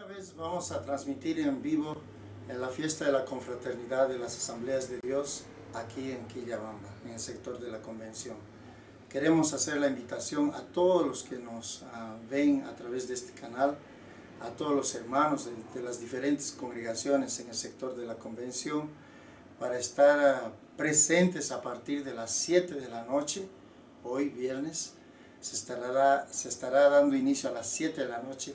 vez vamos a transmitir en vivo en la fiesta de la confraternidad de las Asambleas de Dios aquí en Quillabamba, en el sector de la convención. Queremos hacer la invitación a todos los que nos ven a través de este canal, a todos los hermanos de las diferentes congregaciones en el sector de la convención, para estar presentes a partir de las 7 de la noche, hoy viernes. Se estará dando inicio a las 7 de la noche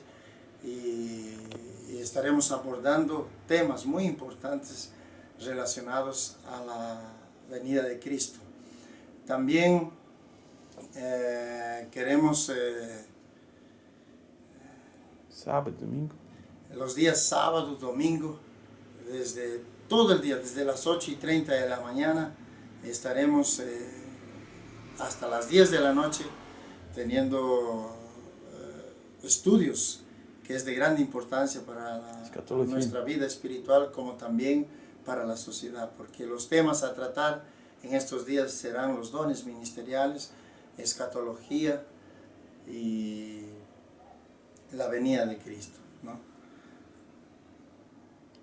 y estaremos abordando temas muy importantes relacionados a la venida de Cristo. También queremos Sábado, domingo. Los días sábado, domingo, desde todo el día, desde las 8:30 de la mañana, estaremos hasta las 10 de la noche teniendo estudios que es de gran importancia para nuestra vida espiritual como también para la sociedad, porque los temas a tratar en estos días serán los dones ministeriales, escatología y la venida de Cristo, ¿no?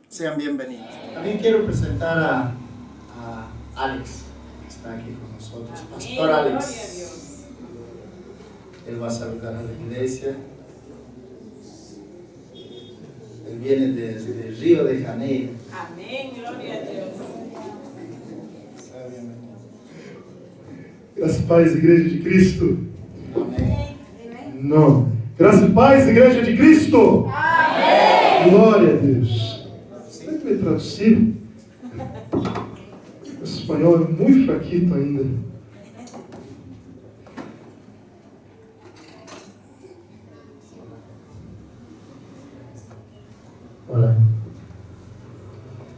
Sean bienvenidos. También quiero presentar a Alex, que está aquí con nosotros, Pastor Alex. Él va a saludar a la iglesia. Él viene desde Río de Janeiro. Amén, gloria a Dios. Sea bienvenido. Graça e paz, Igreja de Cristo. Amém. Não. Graça e paz, Igreja de Cristo. Amém. Glória a Deus. Será que me traduziram? O espanhol é muito fraquito ainda. Olha,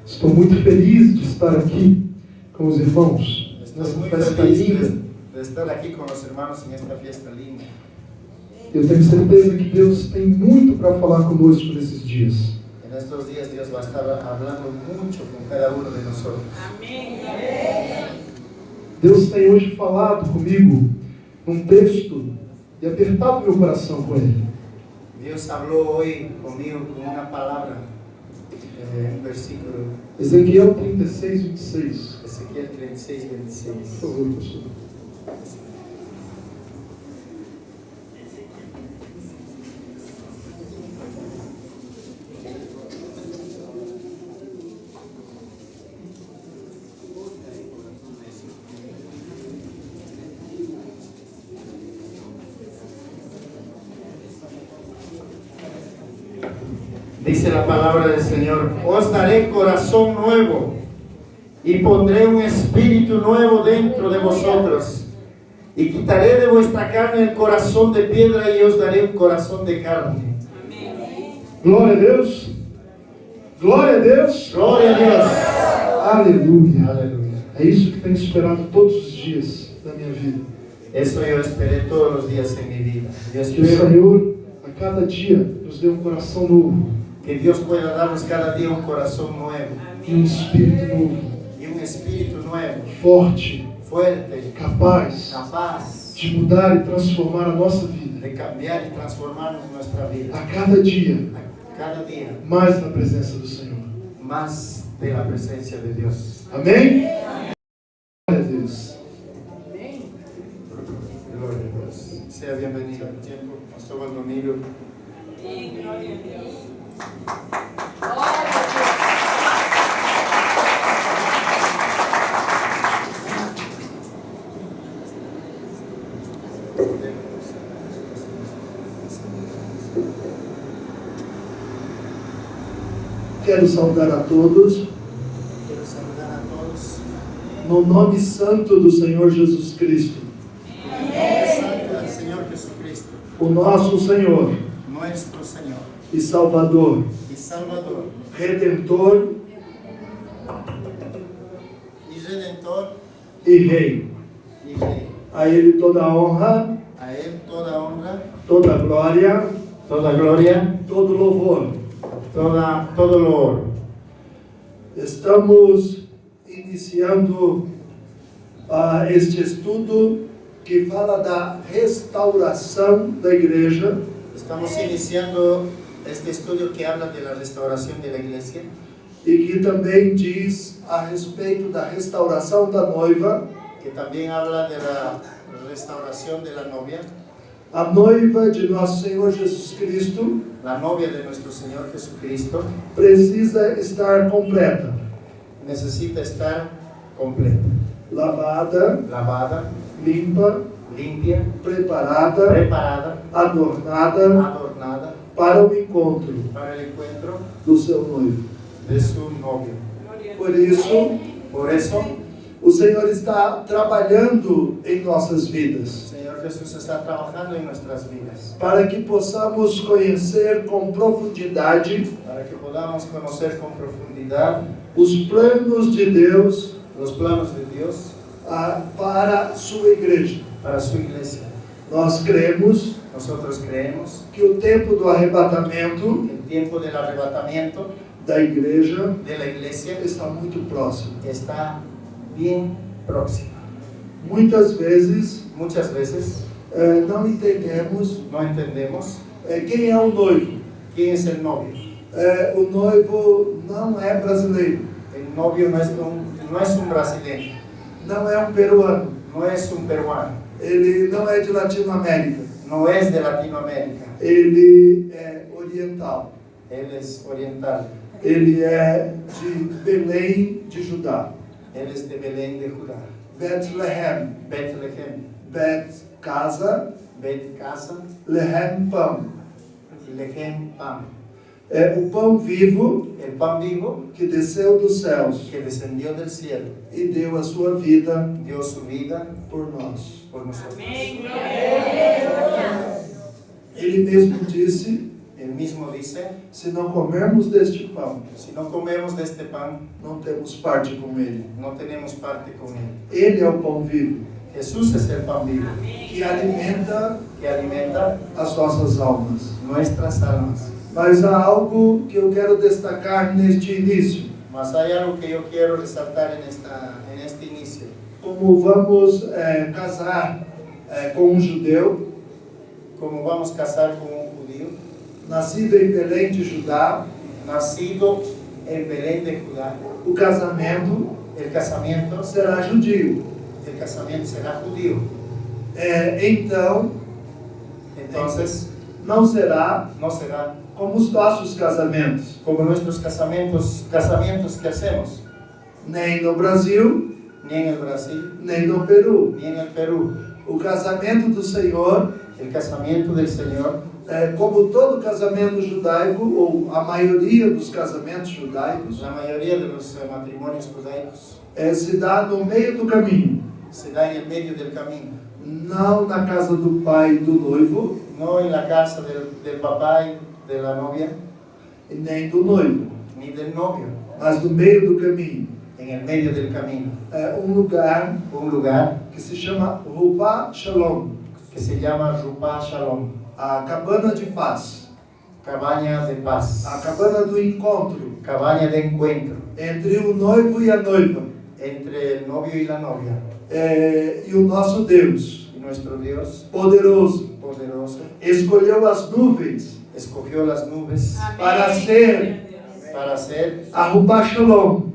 estou muito feliz de estar aqui com os irmãos nessa festa linda. De estar aqui com os irmãos nesta festa linda. Eu tenho certeza que Deus tem muito para falar conosco nesses dias. En estos días Dios va a estar hablando mucho con cada uno de nosotros. Amém. Deus tem hoje falado comigo num texto e apertado meu coração com ele. Dios habló hoy conmigo con una palabra, un versículo, Ezequiel 36, 26. Ezequiel 36, 26. Por favor, pastor. Dice la palabra del Señor: os daré corazón nuevo y pondré un espíritu nuevo dentro de vosotros y quitaré de vuestra carne el corazón de piedra y os daré un corazón de carne. Glória a Deus. Glória a Deus. Gloria a Dios. Aleluia. Aleluya. É isso que tenho esperado todos os dias da minha vida. Eso yo esperé todos los días en mi vida. Yo Que o espero Senhor, a cada dia, nos dê um coração novo que Dios pueda darnos cada día un corazón nuevo e um espírito novo, y un espíritu nuevo, forte, fuerte, capaz capaz de mudar e transformar a nossa vida. de cambiar y transformarnos nuestra vida. A cada dia, Cada día mais na presença do Senhor. más de la presencia de Dios. Amém? Glória a Deus. Gloria a Dios. Sea bienvenido al tiempo, Pastor Valdomiro. Amém, glória a Deus. Quero saudar a todos Quiero saludar a todos. no nome santo do Senhor Jesus Cristo, En el nombre santo del Señor Jesucristo, o nosso Senhor nuestro Señor e Salvador, y Salvador Redentor y Redentor e Rei. y Rey. A Ele toda a honra, A Él toda honra, toda a glória, toda gloria, todo louvor. todo loor. Estamos iniciando este estudo que fala da restauração da igreja Estamos iniciando Este estudio que habla de la restauración de la iglesia e que também diz a respeito da restauração da noiva. que también habla de la restauración de la novia, A noiva de nosso Senhor Jesus Cristo la novia de nuestro Señor Jesucristo, precisa estar completa, necesita estar completa, lavada, lavada, limpa, limpia, preparada, preparada, adornada adornada para o encontro para el encuentro do seu noivo. de su novio. Gloria a Por Dios. isso, Por eso, o Senhor está trabalhando em nossas el vidas, Señor Jesús está trabajando en nuestras vidas para que possamos conhecer com profundidade para que podamos conocer con profundidad os planos de Deus los planos de Dios para sua igreja. para su iglesia. Nós cremos Nosotros creemos que o tempo do arrebatamento que el tiempo del arrebatamiento da igreja de la iglesia está muito próximo. está bien próximo. Muitas vezes Muchas veces não entendemos no entendemos quem é o noivo. quién es el novio. O noivo não é brasileiro, El novio no es un brasileño, não é um peruano, no es un peruano, ele não é de Latinoamérica, no es de Latinoamérica, ele é oriental, él es oriental, ele é de Belém de Judá, él es de Belén de Judá, Bethlehem, Bethlehem, Bet casa, Bet casa, Lehem pão. Lehem pan, É o pão vivo el pan vivo que desceu dos céus que descendió del cielo, e deu a sua vida dio su vida por nós. por nosotros. Amén. Gloria a Dios. Ele mesmo disse: Él mismo dice, se não comermos deste pão, si no comemos de este pan, não temos parte com ele. no tenemos parte con él. Ele é o pão vivo Jesús es el pan vivo que alimenta que alimenta as nossas almas. nuestras almas. Mas há algo que eu quero destacar neste início. Mas hay algo que yo quiero resaltar en este inicio. Como vamos casar com um judeu, Como vamos a casar con un judío, nascido em Belém de Judá, nacido en Belén de Judá, o casamento el casamiento será judio. será judío. Então, Entonces, não será no será como os nossos casamentos, como nuestros casamientos que hacemos, nem no Brasil, ni en el Brasil, nem no Peru. ni en el Perú. O casamento do Senhor, El casamiento del Señor, como todo casamento judaico, ou a maioria dos casamentos judaicos, la mayoría de los matrimonios judaicos, se dá no meio do caminho, se da en el medio del camino, não na casa do pai do noivo, no en la casa del papá y de la novia, e nem do noivo, ni del novio, mas no meio do caminho. en el medio del camino. Um lugar Un lugar que se chama Rupa Shalom, que se llama Rupa Shalom, a cabana de paz, cabaña de paz, a cabana do encontro cabaña de encuentro entre o noivo e a noiva, entre el novio y la novia. e o nosso Deus, Y nuestro Dios poderoso, poderoso escolheu as nuvens escogió las nubes para Amén. ser Gloria a Dios. para hacer a Rupa Shalom,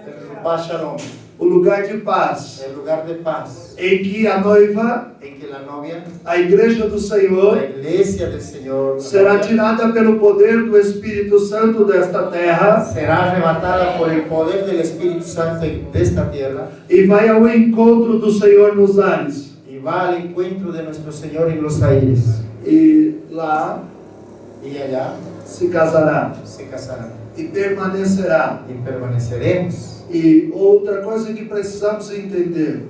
el Rupa Shalom, o lugar de paz, el lugar de paz, em que a noiva, en que la novia, a igreja do la Senhor, iglesia del Señor, la será novia, tirada pelo poder do Espírito Santo desta terra será arrebatada por el poder del Espíritu Santo de esta tierra e vai ao encontro do Senhor nos ares. y va al encuentro de nuestro Señor en los aires. E lá Y allá se casará se casará e permanecerá. y permaneceremos. E outra coisa que precisamos entender: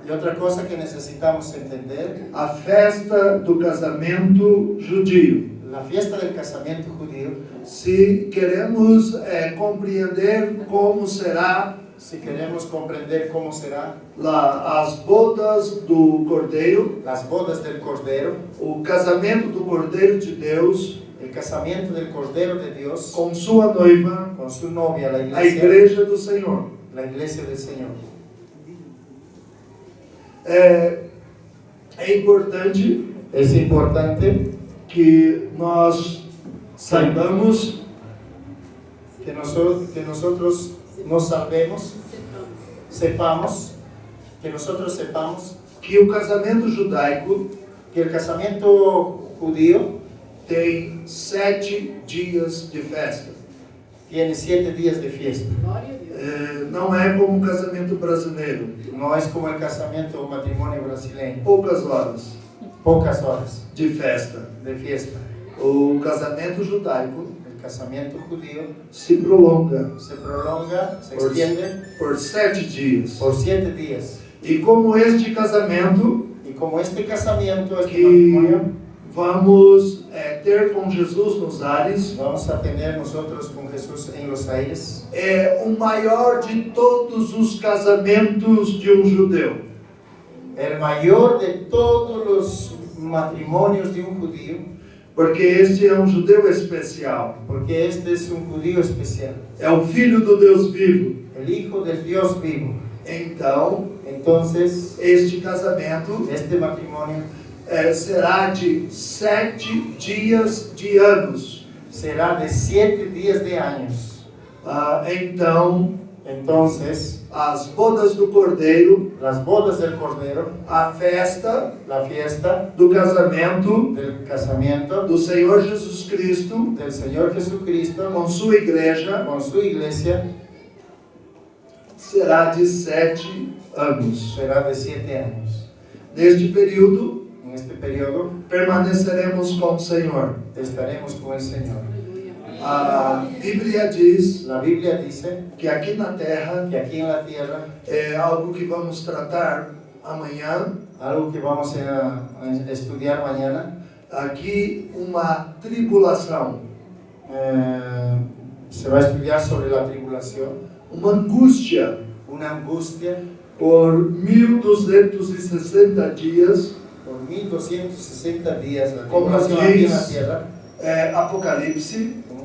Y otra cosa que necesitamos entender, a festa do casamento judio. la fiesta del casamiento judío, Se queremos compreender como será si queremos comprender cómo será as bodas do Cordeiro, las bodas del Cordero, o casamento do Cordeiro de Deus el casamiento del Cordero de Dios com sua noiva, con su novia, a igreja do Senhor. la iglesia del Señor. É importante Es importante que nós saibamos que nosotros nos salvemos, que nosotros sepamos que o casamento judaico que el casamiento judío tem 7 dias de festa. tiene 7 días de fiesta. Não é como o casamento brasileiro, No es como el casamiento o matrimonio brasileño, poucas horas pocas horas de festa. de fiesta. O casamento judaico El casamiento judío se prolonga se prolonga, se Por- extiende por 7 dias. por 7 días. E como este casamento Y como este casamiento, este que matrimonio, vamos ter com Jesus nos ares, vamos a tener nosotros con Jesús en los aires, é o maior de todos os casamentos de um judeu. el mayor de todos los matrimonios de un judío, Porque este é um judeu especial. porque este es un judío especial, É o filho do Deus vivo. el hijo del Dios vivo. Então, Entonces, este casamento este matrimonio será de 7 dias de anos. será de 7 días de años. Então, Entonces, as bodas do Cordeiro, las bodas del Cordero, a festa la fiesta do casamento del casamiento do Senhor Jesus Cristo del Señor Jesucristo com sua igreja, con su iglesia, será de 7 anos. será de 7 años. Neste período, En este periodo permaneceremos com o Senhor. estaremos con el Señor. A Bíblia diz La Biblia dice que aqui na terra que aquí en la tierra, é algo que vamos tratar amanhã. algo que vamos a estudiar mañana, Aqui uma tribulação, se va a estudiar sobre la tribulación, uma angústia una angustia por 1260 dias, por 1260 días, la Como tribulación aquí en la diz tierra, Apocalipse, como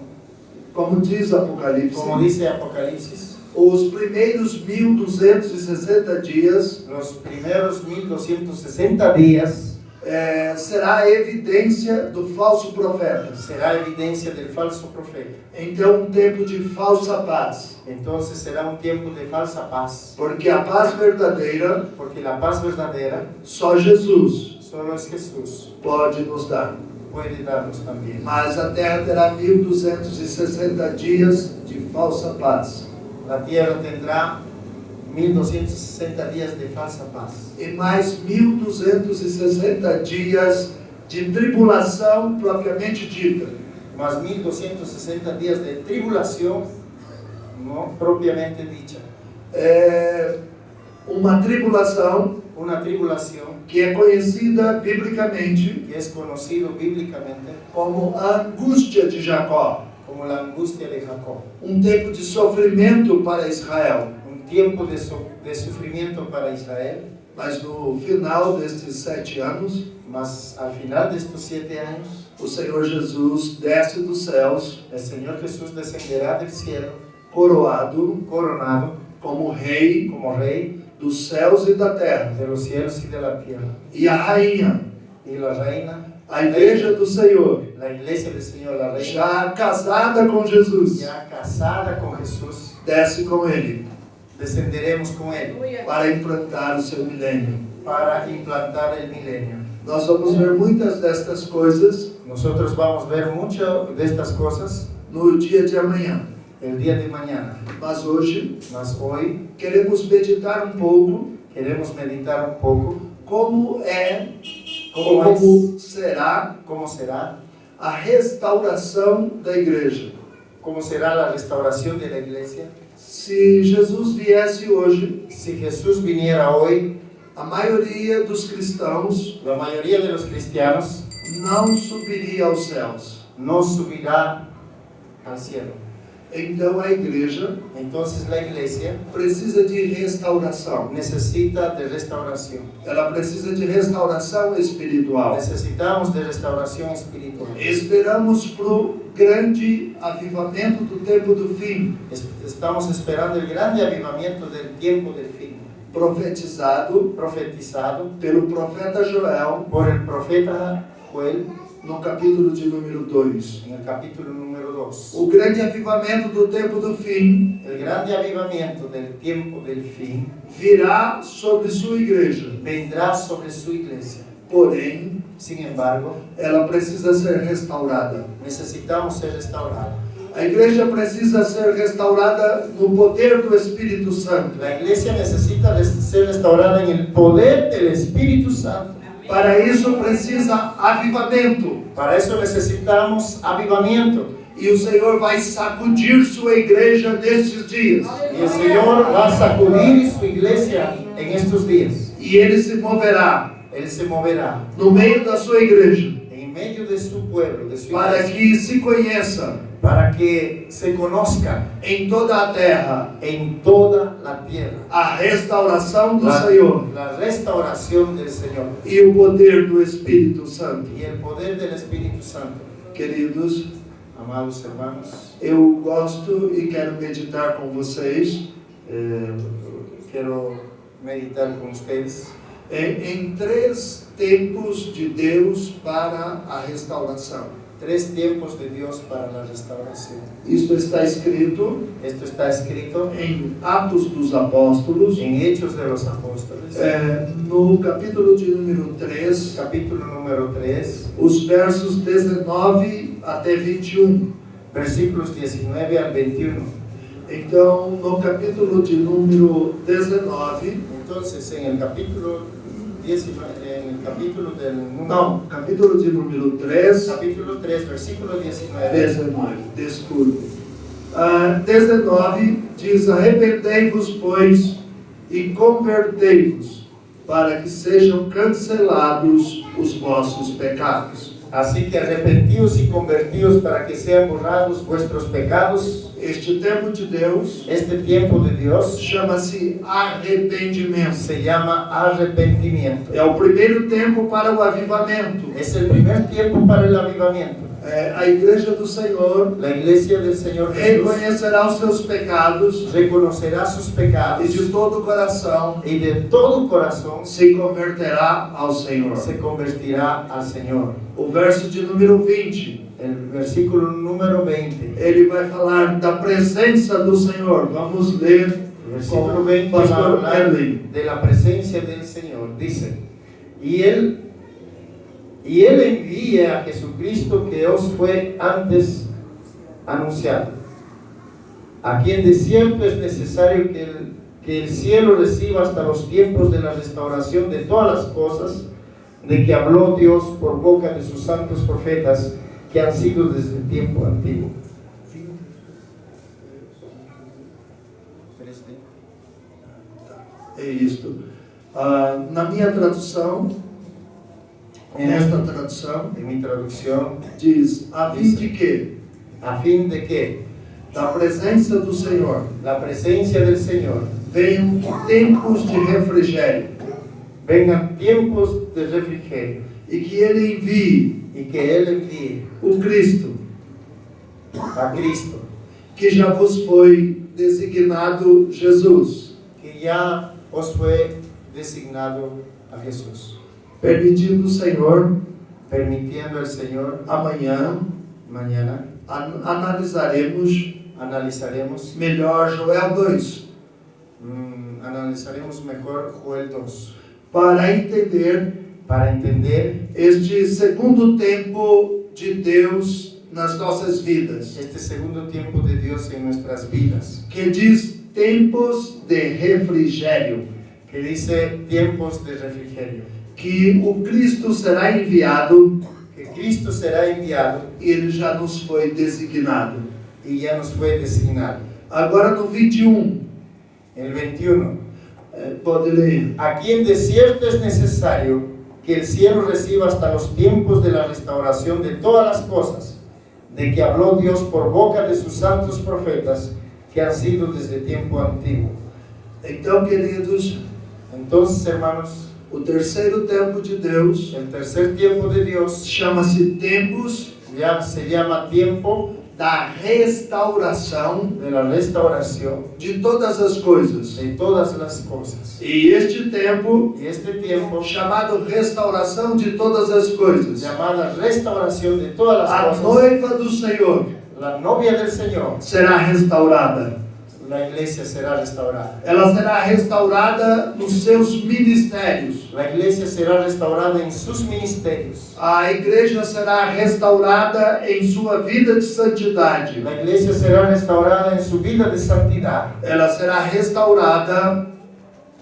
como diz Apocalipse, como dice Apocalipsis, os primeiros 1260 dias los primeros 1260 días será a evidência do falso profeta. será evidencia del falso profeta. Então, um tempo de falsa paz, Entonces será un tiempo de falsa paz, porque a paz verdadeira porque la paz verdadera só Jesus solo es Jesús, pode nos dar. puede darnos también. Mas a terra terá 1260 dias de falsa paz. La tierra tendrá 1260 días de falsa paz E mais 1260 dias de tribulação propriamente dita. más 1260 días de tribulación no propiamente dicha. Uma tribulação Una tribulación que é conhecida biblicamente que es conocido bíblicamente como a angústia de Jacó. como la angustia de Jacob. Um tempo de sofrimento para Israel. Un tiempo de sufrimiento para Israel, Mas no final destes 7 anos, mas al final de estos 7 años, o Senhor Jesus desce dos céus, el Señor Jesús descenderá del cielo, coroado coronado como Rei como Rey dos céus e da terra. de los cielos y de la tierra. E a rainha, Y la reina, a igreja do Senhor, la iglesia del Señor, la reina, já casada com Jesus, ya casada con Jesús, desce com Ele descenderemos con Él para implantar o seu milênio. para implantar el milenio. Nós vamos ver muitas destas coisas Nosotros vamos a ver mucho de estas cosas no dia de amanhã. el día de mañana, Mas hoje mas hoy queremos meditar um pouco queremos meditar un poco como é cómo ou es, como será cómo será, a restauração da igreja. cómo será la restauración de la iglesia. Se Jesus viesse hoje, Si Jesús viniera hoy, a maioria dos cristãos la mayoría de los cristianos não subiria aos céus. no subirá al cielo. Então a igreja Entonces la iglesia precisa de restauração. necesita de restauración. Ela precisa de restauração espiritual. Necesitamos de restauración espiritual. Esperamos pro grande avivamento do tempo do fim, Estamos esperando el grande avivamiento del tiempo del fin, profetizado profetizado pelo profeta Joel por el profeta Joel, no capítulo de número 2. en el capítulo número 2. O grande avivamento do tempo do fim El grande avivamiento del tiempo del fin virá sobre sua igreja. vendrá sobre su iglesia. Porém, Sin embargo, ela precisa ser restaurada. necesitamos ser restaurados. A igreja precisa ser restaurada no poder do Espírito Santo. La iglesia necesita ser restaurada en el poder del Espíritu Santo. Para isso precisa avivamento. Para eso necesitamos avivamiento. E o Senhor vai sacudir sua igreja nestes dias. Y el Señor va a sacudir su iglesia en estos días. E Ele se moverá Él se moverá no meio da sua igreja en medio de su pueblo, de su para iglesia, que se conheça para que se conozca em toda a terra en toda la tierra a restauração do Senhor la restauración del Señor e o poder do Espírito Santo. y el poder del Espíritu Santo. Queridos, Amados hermanos, eu gosto e quero meditar com vocês quiero meditar con ustedes em 3 tempos de Deus para a restauração. 3 tiempos de Dios para la restauración. Isto está escrito Esto está escrito em Atos dos Apóstolos, en Hechos de los Apóstoles, no capítulo de número 3, capítulo número 3, os versos 19 até 21. versículos 19 al 21. Então, no capítulo de número 19, Entonces, en el capítulo 19, en el capítulo del número, não, capítulo de número 3, capítulo 3, versículo 19, 19, desculpe. 19 diz: arrependei-vos, pois, e convertei-vos, para que sejam cancelados os vossos pecados. así que arrepentíos y convertíos para que sean borrados vuestros pecados. Este tempo de Deus Este tiempo de Dios chama-se arrependimento. se llama arrepentimiento. É o primeiro tempo para o avivamento. Es el primer tiempo para el avivamiento. A igreja do Senhor La iglesia del Señor Jesús reconhecerá os seus pecados reconocerá sus e pecados de todo o coração y de todo corazón se converterá ao Senhor. se convertirá al Señor. O verso de número 20, El versículo número 20. ele vai falar da presença do Senhor. Vamos ler El versículo com 20 o va a pastor hablar Erling. de la presencia del Señor. Dice, y él envía a Jesucristo que os fue antes anunciado, a quien de cierto es necesario que el cielo reciba hasta los tiempos de la restauración de todas las cosas, de que habló Dios por boca de sus santos profetas, que han sido desde el tiempo antiguo. É isto. Na minha tradução, nesta tradução, En mi traducción, diz: a fim de que? a fin de que Da presença do Senhor la presencia del Señor venham tempos de refrigério vengan tiempos de refrigerio e que Ele envie y que Él envíe o Cristo, a Cristo, que já vos foi designado Jesus, que ya os fue designado a Jesús, permitindo o Senhor, permitiendo el Señor. amanhã Mañana analisaremos analizaremos melhor Joel 2, analizaremos mejor Joel 2 para entender para entender este segundo tempo de Deus nas nossas vidas, este segundo tiempo de Dios en nuestras vidas, que diz tempos de refrigério, que dice tiempos de refrigerio, que o Cristo será enviado que Cristo será enviado e Ele já nos foi designado. y ya nos fue designado. Agora no 21, El 21, pode ler. a quien de cierto es necesario que el cielo reciba hasta los tiempos de la restauración de todas las cosas, de que habló Dios por boca de sus santos profetas, que han sido desde tiempo antiguo. Então, queridos, Entonces, hermanos, o terceiro tempo de Deus el tercer tiempo de Dios chama-se tempos ya se llama tiempo da restauração de la restauración de todas as coisas. de todas las cosas. E este tempo, Y este tiempo, chamado restauração de todas as coisas, llamada restauración de todas a las cosas, noiva do Senhor la novia del Señor, será restaurada. la iglesia será restaurada. Ela será restaurada nos seus ministérios. La iglesia será restaurada en sus ministerios. A igreja será restaurada em sua vida de santidade. La iglesia será restaurada en su vida de santidad. Ela será restaurada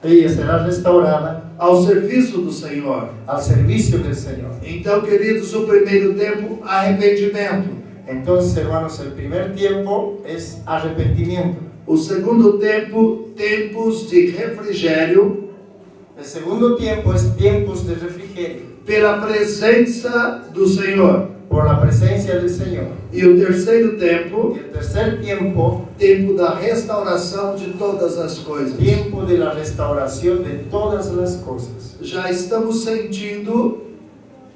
Ella será restaurada ao serviço do Senhor. al servicio del Señor. Então, queridos, o primeiro tempo, arrependimento. Entonces, hermanos, el primer tiempo es arrepentimiento. O segundo tempo, tempos de refrigério El segundo tiempo es tiempos de refrigerio pela presença do Senhor. por la presencia del Señor. E o terceiro Y tempo, el tercer tiempo, tempo da restauração de todas as coisas. tiempo de la restauración de todas las cosas. Já estamos sentindo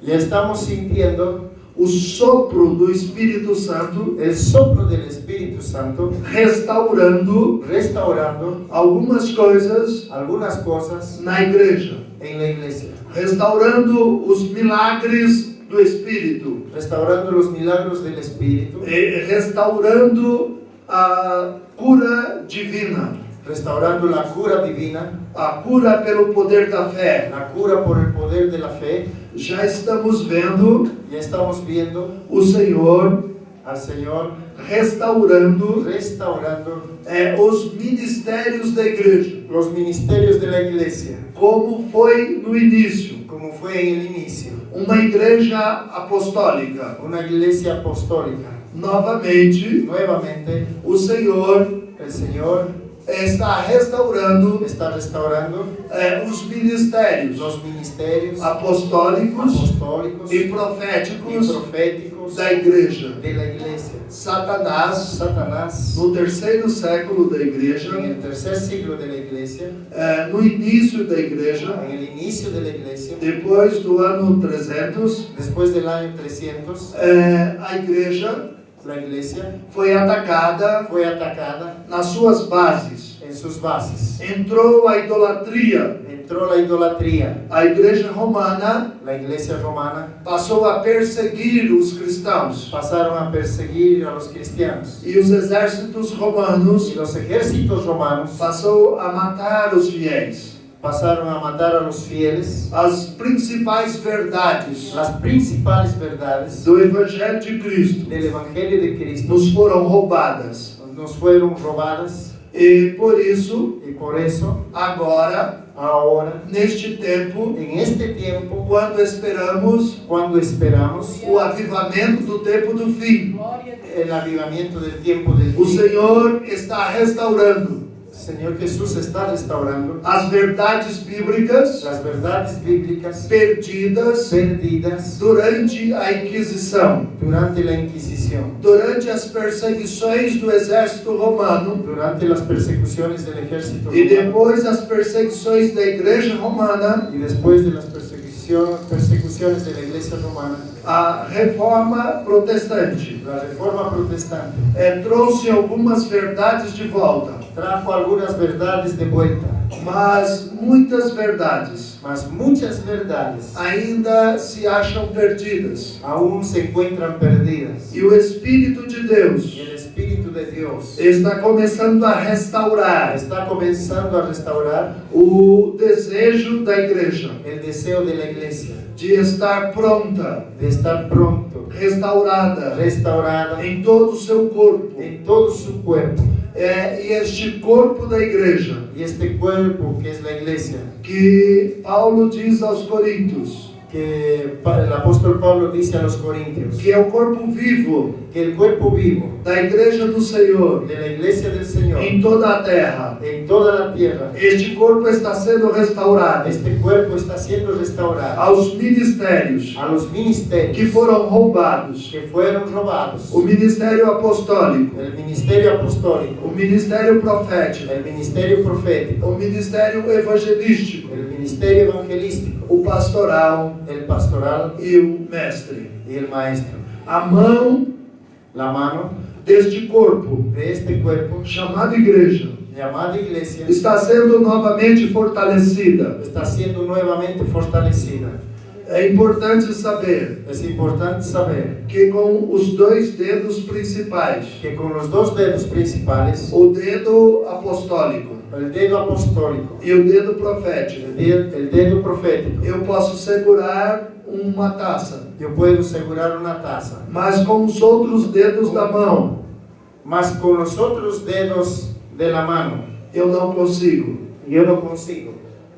Ya estamos sintiendo o sopro do Espírito Santo el soplo del Espíritu Santo restaurando restaurando algumas coisas algunas cosas na igreja, en la iglesia, restaurando os milagres do Espírito, restaurando los milagros del Espíritu, restaurando a cura divina, restaurando la cura divina, a cura pelo poder da fé. la cura por el poder de la fe. Já estamos vendo Ya estamos viendo o Senhor al Señor restaurando restaurando os ministérios da igreja, los ministerios de la iglesia, como foi no início. como fue en el inicio, Uma igreja apostólica. una iglesia apostólica. Novamente, Nuevamente, o Senhor el Señor está restaurando está restaurando os ministérios los ministerios apostólicos apostólicos e y proféticos proféticos da igreja. de la iglesia. Satanás, Satanás, no terceiro século da en igreja, el tercer siglo de la iglesia, no início da igreja, en el inicio de la iglesia, depois do ano 300, después del año 300, a igreja la iglesia foi atacada fue atacada nas suas bases. en sus bases. Entrou a idolatria. Entró la idolatría. A igreja romana La iglesia romana passou a perseguir os cristãos. pasaron a perseguir a los cristianos. E os exércitos romanos Y los ejércitos romanos passou a matar os fiéis. pasaron a matar a los fieles. As principais verdades Las principales verdades do Evangelho de Cristo del Evangelio de Cristo nos foram roubadas. nos fueron robadas, E por isso, y por eso agora, ahora, neste tempo, en este tiempo, quando esperamos cuando esperamos o avivamento do tempo do fim, el avivamiento del tiempo del o fin, Senhor está restaurando Señor Jesús está restaurando as verdades bíblicas las verdades bíblicas perdidas perdidas durante a Inquisição, durante la Inquisición, durante as perseguições do exército romano durante las persecuciones del ejército e romano, depois as perseguições da igreja romana. y después de las persecuciones de la iglesia romana, A reforma protestante la reforma protestante trouxe algumas verdades de volta, trajo algunas verdades de vuelta, mas muitas verdades mas muchas verdades ainda se acham perdidas. aún se encuentran perdidas. E o Espírito de Y Deus el Espíritu de Dios está começando a restaurar está comenzando a restaurar o desejo da igreja el deseo de la iglesia de estar pronta, de estar pronto, restaurada restaurada em todo o seu corpo. en todo su cuerpo. E este corpo da igreja, Y este cuerpo que es la iglesia, que Paulo diz aos Coríntios, que el apóstol Pablo dice a los corintios, que é o corpo vivo que el cuerpo vivo da igreja do Senhor de la iglesia del Señor em toda a terra. en toda la tierra, Este corpo está sendo restaurado este cuerpo está siendo restaurado aos ministérios a los ministerios que foram roubados. que fueron robados, O ministério apostólico, el ministerio apostólico, o ministério profético, el ministerio profético, o ministério evangelístico, el ministerio evangelístico, o pastoral el pastoral e o mestre. y el maestro. A mão la mano deste corpo, de este cuerpo chamado igreja, llamada iglesia, está sendo novamente fortalecida. está siendo nuevamente fortalecida. É importante saber Es importante saber que com os dois dedos principais, que con los dos dedos principales, o dedo apostólico el dedo apostólico, e o dedo profético, el dedo profético, eu posso segurar uma taça, yo puedo segurar una taza, mas com os outros dedos da mão, mas con los otros dedos de la mano, eu não consigo. yo no consigo.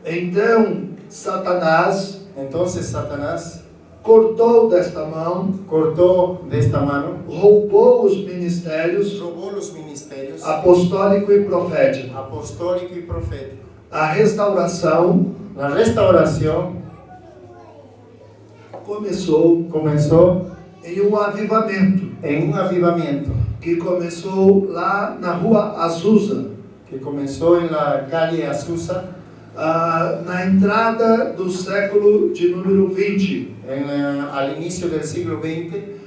Então, Satanás Entonces Satanás cortou desta mão, cortó de esta mano, roubou os ministérios robó los ministerios apostólico e profético. apostólico y profético. A restauração La restauración começou comenzó em um avivamento en un avivamiento que começou lá na rua Azusa, que comenzó en la calle Azusa, na entrada do século de número 20. al inicio del siglo XX.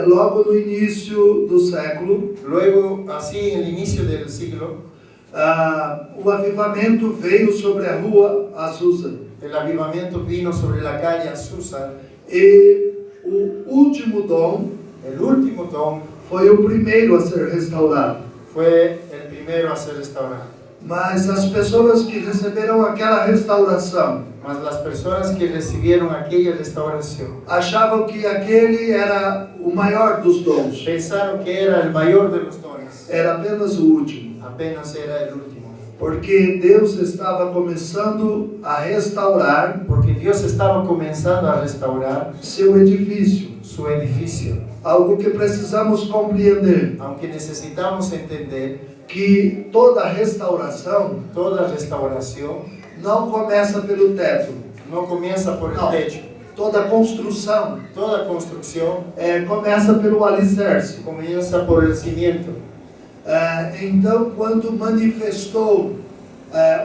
Logo no início do século, Luego, así en el inicio del siglo, o avivamento veio sobre a rua Azusa. el avivamiento vino sobre la calle Azusa. E o último dom El último don foi o primeiro a ser restaurado. fue el primero a ser restaurado. Mas as pessoas que receberam aquela restauração Mas las personas que recibieron aquella restauración achavam que aquele era o maior dos dons. pensaron que era el mayor de los dones. Era apenas o último. Apenas era el último. Porque Deus estava começando a restaurar Porque Dios estaba comenzando a restaurar seu edifício. su edificio. Algo que precisamos compreender, Aunque necesitamos entender, que toda restauração toda restauración não começa pelo teto. no comienza por el No. techo. Toda construção Toda construcción começa pelo alicerce. comienza por el cimiento. Então, quando manifestou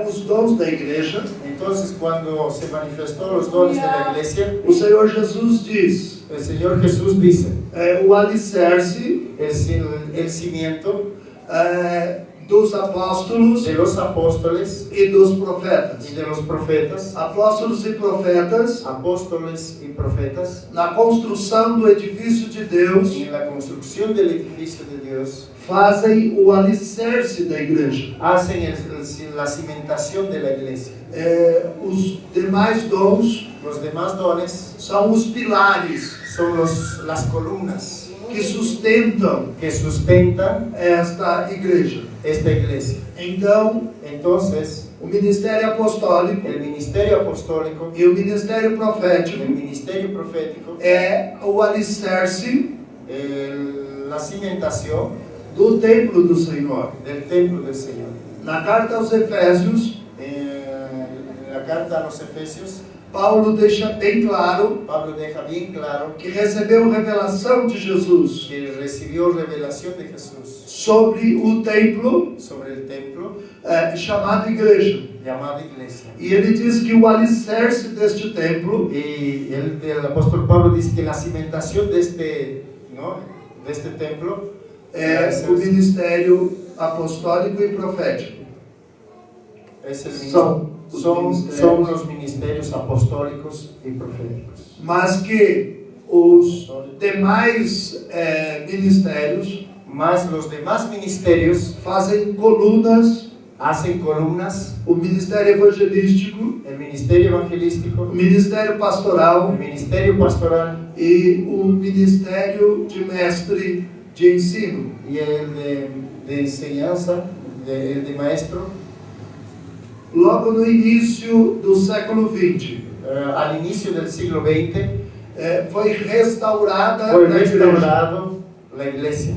os dons da igreja, Entonces, cuando se manifestó los dones de la iglesia, o Senhor Jesus diz, el Señor Jesús dice, o alicerce el cimiento dos apóstolos de los apóstoles e dos profetas. y de los profetas, Apóstolos e profetas, apóstoles y profetas, na construção do edifício de Deus, y en la construcción del edificio de Dios, fazem o alicerce da igreja. hacen la cimentación de la iglesia. Os demais dons Los demás dones são os pilares son las columnas que sustentam que sustentan esta igreja. esta iglesia. Então, Entonces, o ministério apostólico el ministerio apostólico, e o ministério profético el ministerio profético, é o alicerce la cimentación do templo do Senhor. del templo del Señor. Na carta aos Efésios, En la carta a los Efesios, Paulo deixa bem claro Pablo deja bien claro que recebeu revelação de Jesus que él recibió revelación de Jesús sobre o templo sobre el templo chamado igreja. llamado iglesia. E ele diz que o alicerce deste templo Y el apóstol Pablo dice que la cimentación de este templo é o ministério apostólico e profético. es el Son son los ministerios apostólicos y proféticos. Mas que os demais ministérios Más los demás ministerios fazem colunas, hacen columnas, o ministério evangelístico, el ministerio evangelístico, o ministério el pastoral ministerio pastoral e o ministério de mestre de ensino. y el de enseñanza, el de maestro. Logo no início do século XX, Al inicio del siglo XX foi restaurada fue na igreja, restaurado la iglesia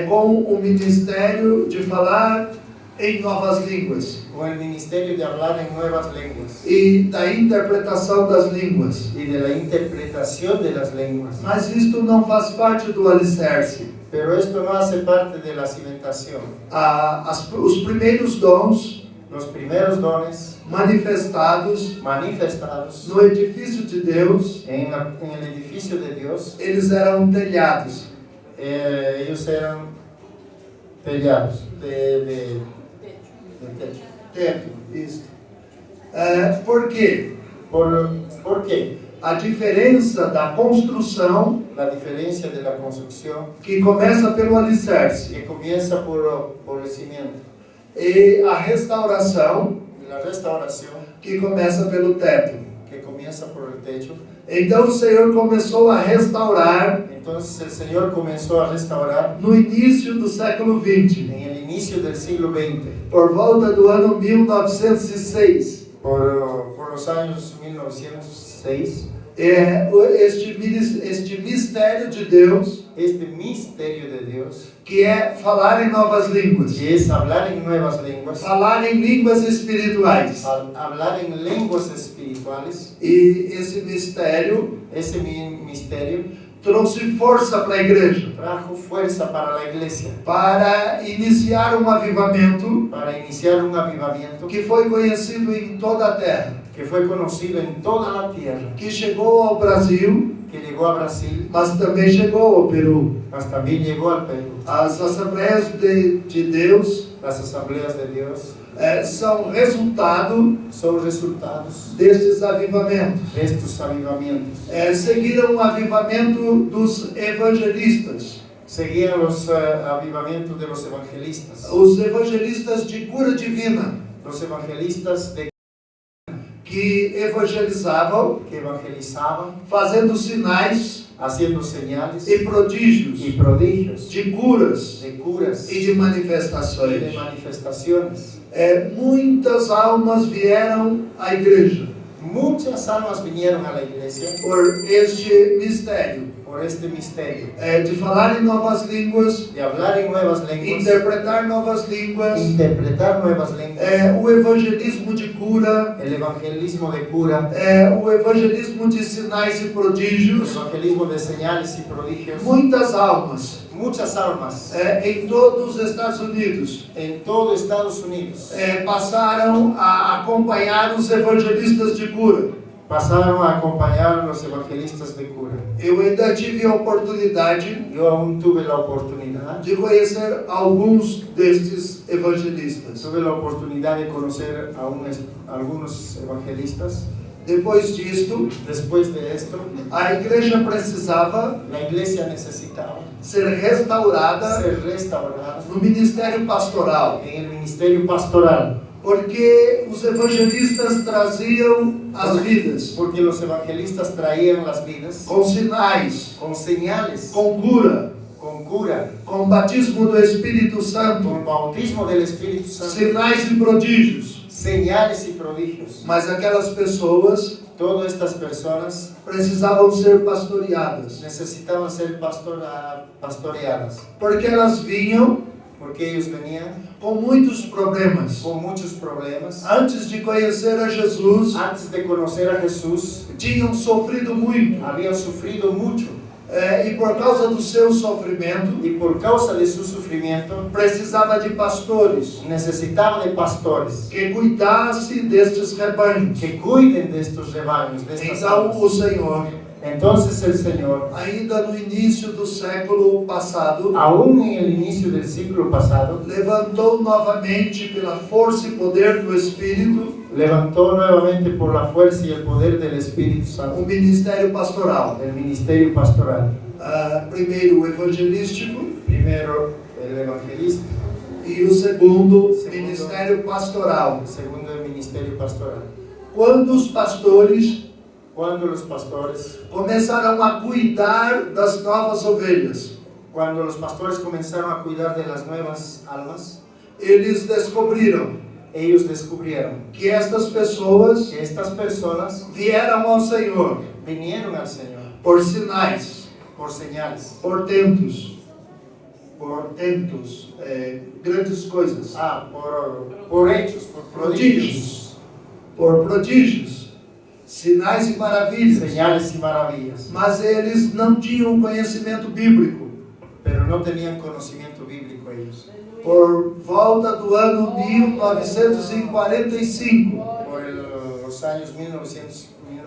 com o ministério de falar em novas línguas con el ministerio de hablar en nuevas lenguas e da interpretação das línguas. y de la interpretación de las lenguas. Mas isto não faz parte do alicerce. Pero esto no hace parte de la cimentación. Os primeiros dons Los primeros dones manifestados manifestados no edifício de Deus, en el edificio de Dios eles eram telhados. Ellos eran telhados de techo. Teto, isso. Por quê? ¿Por qué? A diferença da construção, La diferencia de la construcción que começa pelo alicerce, que comienza por el cimiento, e a restauração, y la restauración que começa pelo teto. que comienza por el techo. Então o Senhor começou a restaurar Entonces el Señor comenzó a restaurar no início do século XX, en el inicio del siglo XX, por volta do ano 1906. por los años 1906, Este mistério de Deus, este misterio de Dios, que é falar em novas línguas, que es hablar en nuevas lenguas, falar em línguas espirituais. hablar en lenguas espirituales. E esse mistério Ese misterio trouxe força para a igreja, trajo fuerza para la iglesia, para iniciar um avivamento para iniciar un avivamiento que foi conhecido em toda a terra, que fue conocido en toda la tierra, que chegou ao Brasil, que llegó a Brasil, mas também chegou ao Peru. mas también llegó al Perú. As Assembleias de Deus Las asambleas de Dios são resultado son resultados destes avivamentos. de estos avivamientos. Seguiram o avivamento dos evangelistas, Seguían los avivamientos de los evangelistas, os evangelistas de cura divina, los evangelistas que evangelizavam, que evangelizaban, fazendo sinais haciendo señales e prodígios y prodigios, de curas de curas e de y de manifestações. manifestaciones. Muitas almas vieram à igreja Muchas almas vinieron a la iglesia por este mistério, por este misterio de falar em novas línguas, de hablar en nuevas lenguas, interpretar novas línguas, interpretar nuevas lenguas, o evangelismo de cura, el evangelismo de cura, o evangelismo de sinais e el prodígios. evangelismo de señales y prodigios. Muitas almas Muchas almas em todos os Estados Unidos en todo Estados Unidos passaram a acompanhar os evangelistas de cura. pasaron a acompañar a los evangelistas de cura. Eu ainda tive a oportunidade Yo aún tuve la oportunidad, de conhecer alguns destes evangelistas. tuve la oportunidad de conocer a algunos evangelistas. Depois disto, Después de esto, a igreja precisava la iglesia necesitaba ser restaurada ser restaurada no ministério pastoral, en el ministerio pastoral, porque os evangelistas traziam as vidas porque los evangelistas traían las vidas com sinais, con señales, com cura, con cura, com batismo do Espírito Santo, con bautismo del Espíritu Santo, sinais e prodígios. señales y prodigios. Mas aquelas pessoas Todas estas personas precisavam ser pastoreadas, necesitaban ser pastoreadas, porque elas vinham porque ellos venían com muitos problemas. con muchos problemas. Antes de conhecer a Jesus, Antes de conocer a Jesús, tinham sofrido muito, habían sufrido mucho e por causa do seu sofrimento, y por causa de su sufrimiento precisava de pastores necesitaban de pastores que cuidassem destes rebanhos. que cuiden de estos rebaños, de estas Então almas. o Senhor, Entonces el Señor, ainda no início do século passado, aún en el inicio del siglo pasado, levantou novamente pela força e poder do Espírito levantó nuevamente por la fuerza y el poder del Espíritu o Santo ministério pastoral. el ministerio pastoral. Primeiro o evangelístico Primero el evangelista, e o segundo ministério pastoral. segundo el ministerio pastoral. Quando os pastores Cuando los pastores, começaram a cuidar das novas ovelhas, cuando los pastores comenzaron a cuidar de las nuevas almas, eles descobriram ellos descubrieron que estas pessoas que estas personas vieram ao Senhor vinieron al Señor por sinais, por señales, portentos, grandes coisas, por hechos, por prodigios, por prodígios, sinais e maravilhas. señales y maravillas, Mas eles não tinham conhecimento bíblico. pero no tenían conocimiento bíblico ellos. Por volta do ano 1945, Por los años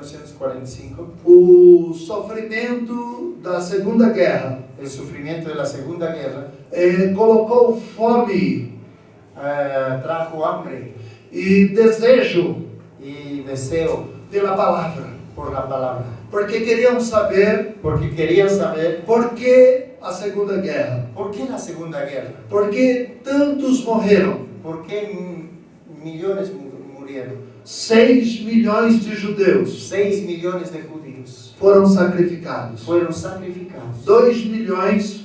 1945, o sofrimento da Segunda Guerra el sufrimiento de la Segunda Guerra colocou fome trajo hambre e desejo y deseo pela palavra, por la palabra, porque queriam saber porque querían saber por que a Segunda Guerra, por qué la Segunda Guerra, por que tantos morreram, por qué millones murieron, 6 milhões de judeus 6 millones de judíos foram sacrificados, fueron sacrificados, 2 milhões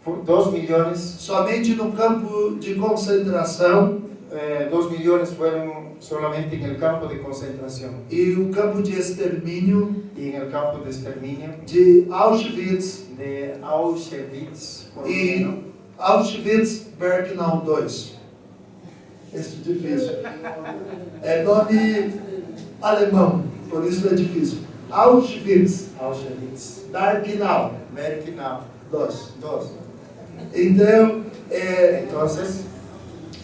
2 millones, somente no campo de concentração 2 millones fueron solamente en el campo de concentración e o campo de extermínio y en el campo de exterminio de Auschwitz de Auschwitz, por e ejemplo, Auschwitz-Birkenau II. Esse é difícil. É nome alemão, por isso é difícil. Auschwitz, Auschwitz-Birkenau Birkenau, II. 2. Então, Entonces,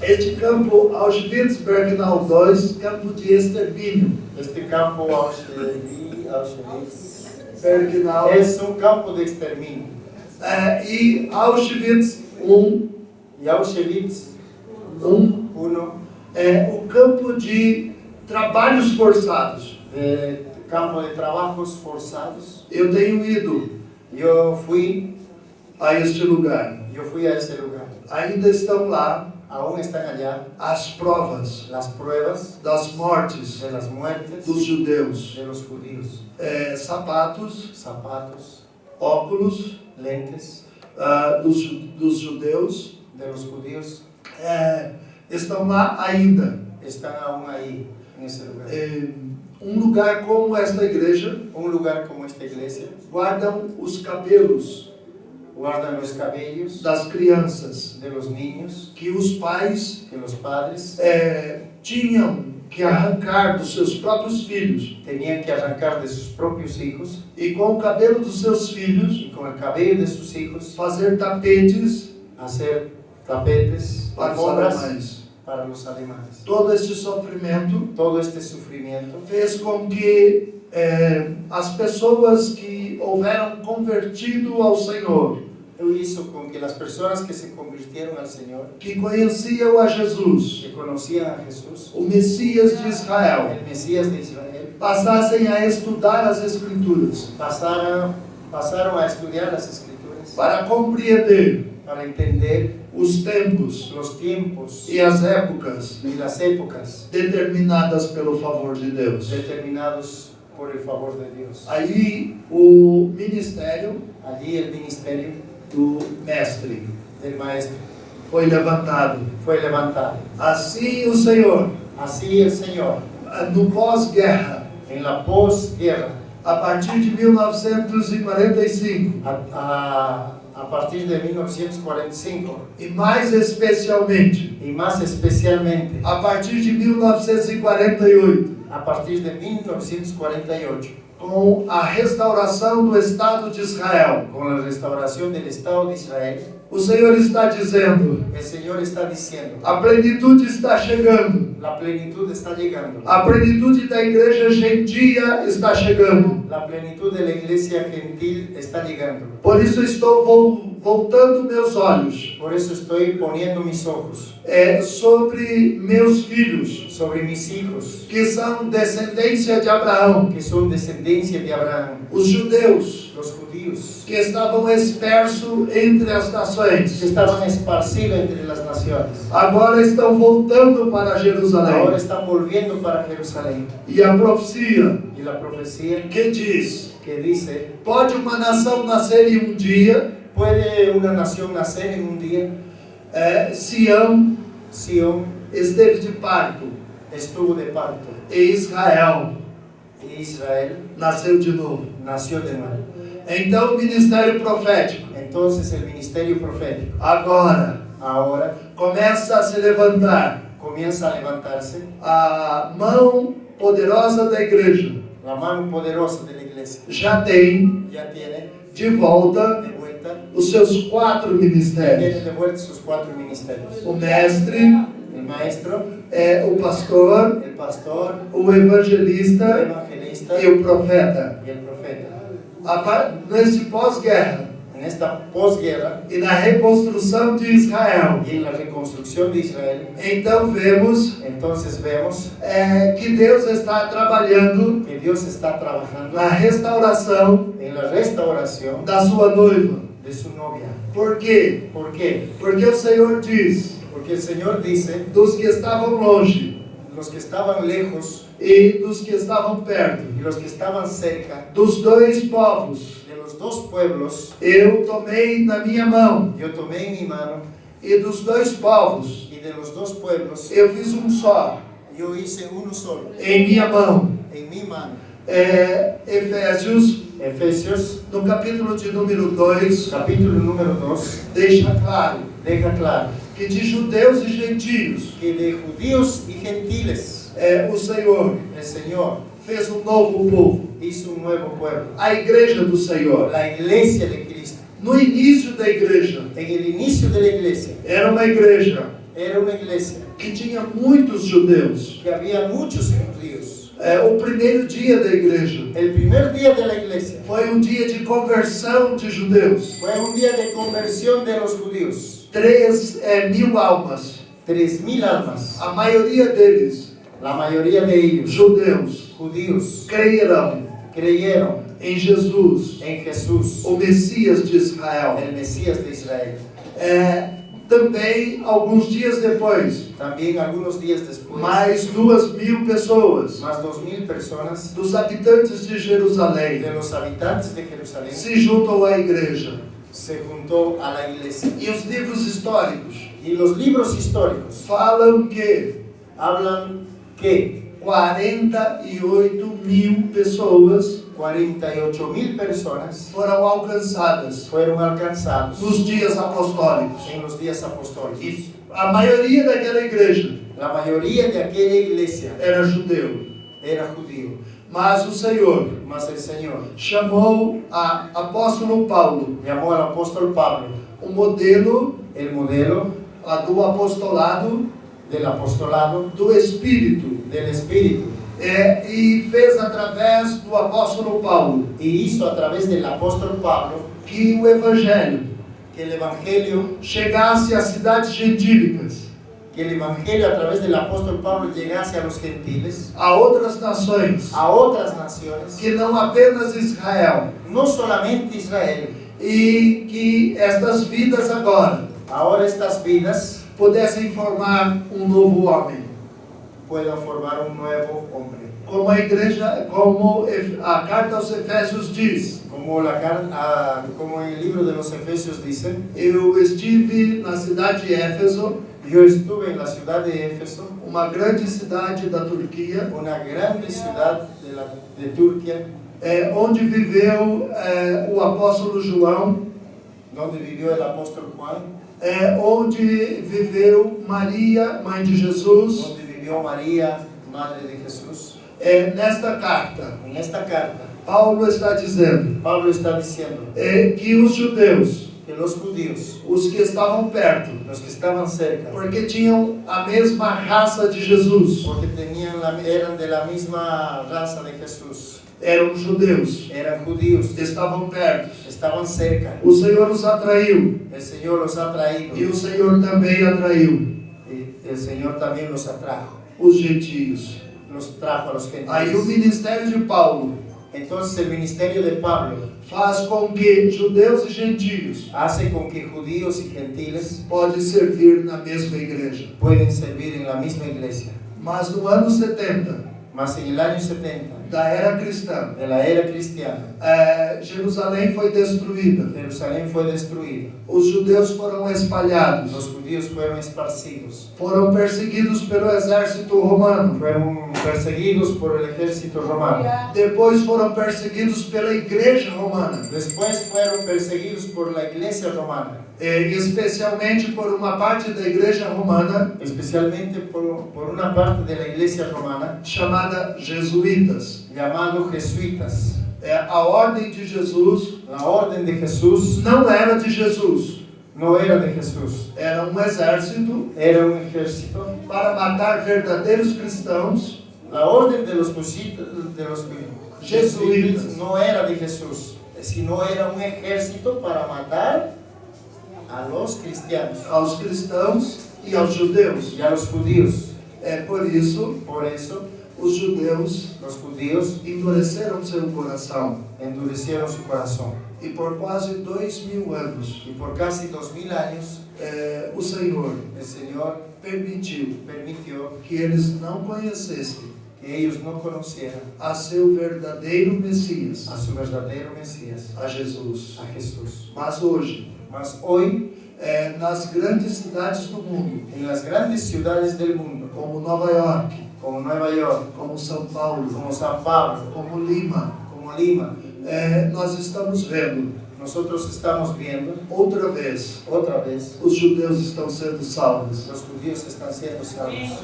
este campo Auschwitz-Birkenau II, campo de extermínio. este campo Auschwitz Birkenau es un campo de exterminio. e Auschwitz I Y Auschwitz 1 é o campo de trabalhos forçados. campo de trabajos forzados. Eu tenho ido Yo fui a este lugar. a ese lugar. Ainda estão lá Aún están allá as provas las pruebas das mortes de las muertes dos judeus. de los judíos. Sapatos, Zapatos, óculos lentes dos judeus de los judíos estão lá ainda. están aún ahí, en ese lugar. Um lugar como esta igreja Un lugar como esta iglesia guardam os cabelos guardan los cabellos das crianças de los niños que os pais que los padres tinham que arrancar dos seus próprios filhos, tenían que arrancar de sus propios hijos e com o cabelo dos seus filhos y con el cabello de sus hijos fazer tapetes hacer tapetes, para os alfombras alemães. para los alemanes. Todo este sofrimento Todo este sufrimiento fez com que as pessoas que houveram convertido ao Senhor, hizo con que las personas que se convirtieron al Señor, que conheciam a Jesus, que conocían a Jesús, o Messias de Israel, el Mesías de Israel, passassem a estudar as Escrituras pasaron a estudiar las Escrituras para compreender para entender os tempos los tiempos e as épocas y las épocas determinadas pelo favor de Deus. determinados por el favor de Dios. Aí o ministério Allí el ministerio do mestre del maestro foi levantado. fue levantado. Assim o Senhor, Así el Señor, no pós-guerra, en la posguerra, a partir de 1945, a partir de 1945, e mais especialmente y más especialmente a partir de 1948, a partir de 1948, com a restauração do Estado de Israel, con la restauración del Estado de Israel, o Senhor está dizendo: el Señor está diciendo, a plenitude está chegando, la plenitud está llegando, a plenitude da igreja gentia está chegando. la plenitud de la iglesia gentil está llegando. Por isso estou voltando meus olhos Por eso estoy poniendo mis ojos sobre meus filhos, sobre mis hijos, que são descendência de Abraão, que son descendencia de Abraham, os judeus, los judíos, que estavam dispersos entre as que nações. estaban esparcidos entre las naciones. Agora estão voltando para Ahora Jerusalém. están volviendo para Jerusalén. E a profecia Y la profecía que diz: que dice, pode uma nação nascer em um dia, ¿puede una nación nacer en un día? Sião Sión esteve de parto, estuvo de parto e Israel y Israel nasceu de novo. nació de nuevo. Então o ministério profético Entonces el ministerio profético agora ahora começa a se levantar. comienza a levantarse. A mão poderosa da igreja La mano poderosa de la iglesia já tem ya tiene de volta de vuelta, os seus 4 tiene ministérios: de vuelta sus 4 ministerios. o mestre, El maestro, o pastor, el pastor, o el evangelista evangelista evangelista e o profeta. y el profeta. Nesse pós-guerra En esta posguerra e na reconstrução de Israel, y en la reconstrucción de Israel, então vemos entonces vemos que Deus está trabalhando que Dios está trabajando na restauração en la restauración da sua noiva. de su novia. Por quê? ¿Por qué? Porque o Senhor diz, Porque el Señor dice, dos que estavam longe los que estaban lejos e dos que estavam perto, y los que estaban cerca, dos dois povos, de los dos pueblos, eu tomei na minha mão, yo tomé en mi mano, e dos dois povos, y de los dos pueblos, eu fiz só, yo hice uno solo, em minha mão. en mi mano. Efésios, Efesios, no capítulo de número 2, capítulo número 2, deixa claro deja claro que de judeus e gentios, que de judíos y gentiles, o Senhor el Señor fez novo povo, hizo un nuevo pueblo, a igreja do Senhor. la iglesia de Cristo. No início da igreja, En el inicio de la iglesia, era uma igreja era una iglesia que tinha muitos judeus. que había muchos judíos. O primeiro dia da igreja El primer día de la iglesia foi dia de conversão de judeus. fue un día de conversión de los judíos. 3.000 almas, 3.000 almas, a maioria deles, la mayoría de ellos, judeus, judíos, creram creyeron em Jesus, en Jesús, o Messias de Israel. el Mesías de Israel. Também, alguns dias depois, También algunos días después, mais 2.000 pessoas más 2.000 personas dos habitantes de de Jerusalém los habitantes de Jerusalén se juntam à igreja. se juntó a la iglesia. E os livros históricos Y los libros históricos falam que hablan que 48.000 pessoas 48.000 personas foram alcançadas fueron alcanzados nos dias apostólicos. en los días apostólicos. E a maioria daquela igreja La mayoría de aquella iglesia era judeu, era judío, mas o Senhor mas el Señor chamou a apóstolo Paulo, llamó al apóstol Pablo, o modelo el modelo do apostolado del apostolado do Espírito, del Espíritu, e fez através do apóstolo Paulo y hizo a través del apóstol Pablo que o evangelho que el evangelio chegasse às cidades gentílicas, que el evangelio a través del apóstol Pablo llegase a los gentiles, a outras nações, a otras naciones, que não apenas Israel, no solamente Israel. e que estas vidas agora Ahora estas vidas pudessem formar novo homem, puedan formar un nuevo hombre. como a igreja, como a carta aos Efésios diz. Como en el libro de los Efesios dice, Eu estive na cidade de Éfeso, yo estuve en la ciudad de Éfeso, uma grande cidade da Turquia, una grande ciudad de Turquía, onde viveu o apóstolo João, donde vivió el apóstol Juan, onde viveu Maria, mãe de Jesus. donde vivió María, madre de Jesús. Nesta carta, En esta carta, Paulo está dizendo Pablo está diciendo que os judeus, que los judíos, os que estavam perto, los que estaban cerca, porque tinham a mesma raça de Jesus, porque eran de la misma raza de Jesús, eram judeus, eran judíos, estavam perto. estaban cerca. O Senhor os atraiu El Señor los ha traído e o Senhor também atraiu y el Señor también los atrajo, os gentios. los trajo a los Aí o gentiles. ministério de Paulo Entonces el ministerio de Pablo faz com que judeus e gentios hace con que judíos y gentiles podem servir na mesma igreja. pueden servir en la misma iglesia. Mas no ano 70 Mas en el año 70 da era cristã, de la era cristiana, Jerusalém foi destruída. Jerusalén fue destruida. Os judeus foram espalhados, Los judíos fueron esparcidos, foram perseguidos pelo exército romano, fueron perseguidos por el ejército romano. depois foram perseguidos pela igreja romana, Después fueron perseguidos por la iglesia romana, especialmente por uma parte da igreja romana especialmente por una parte de la iglesia romana chamada jesuítas. llamado jesuitas. A ordem de Jesus La orden de Jesús não era de Jesus, no era de Jesús, era um exército era un ejército. para matar verdadeiros cristãos, La orden de los jesuítas, no era de Jesús, sino era un ejército para matar a los cristianos aos cristãos e aos judeus. y a los judíos. Por isso, Por eso os judeus los judíos endureceram seu coração. endurecieron su corazón. E por quase 2000 anos, Y por casi 2000 años o Senhor el Señor permitiu permitió que eles não conhecessem que ellos no conocieran a seu verdadeiro Messias, a su verdadero Mesías, a Jesus. a Jesús. Mas hoje, Mas hoy, nas grandes cidades do mundo, en las grandes ciudades del mundo, como Nova York, como Nueva York, como São Paulo, como San Pablo, como Lima, como Lima, nós estamos vendo nosotros estamos viendo outra vez otra vez os judeus estão sendo salvos. los judíos están siendo salvos.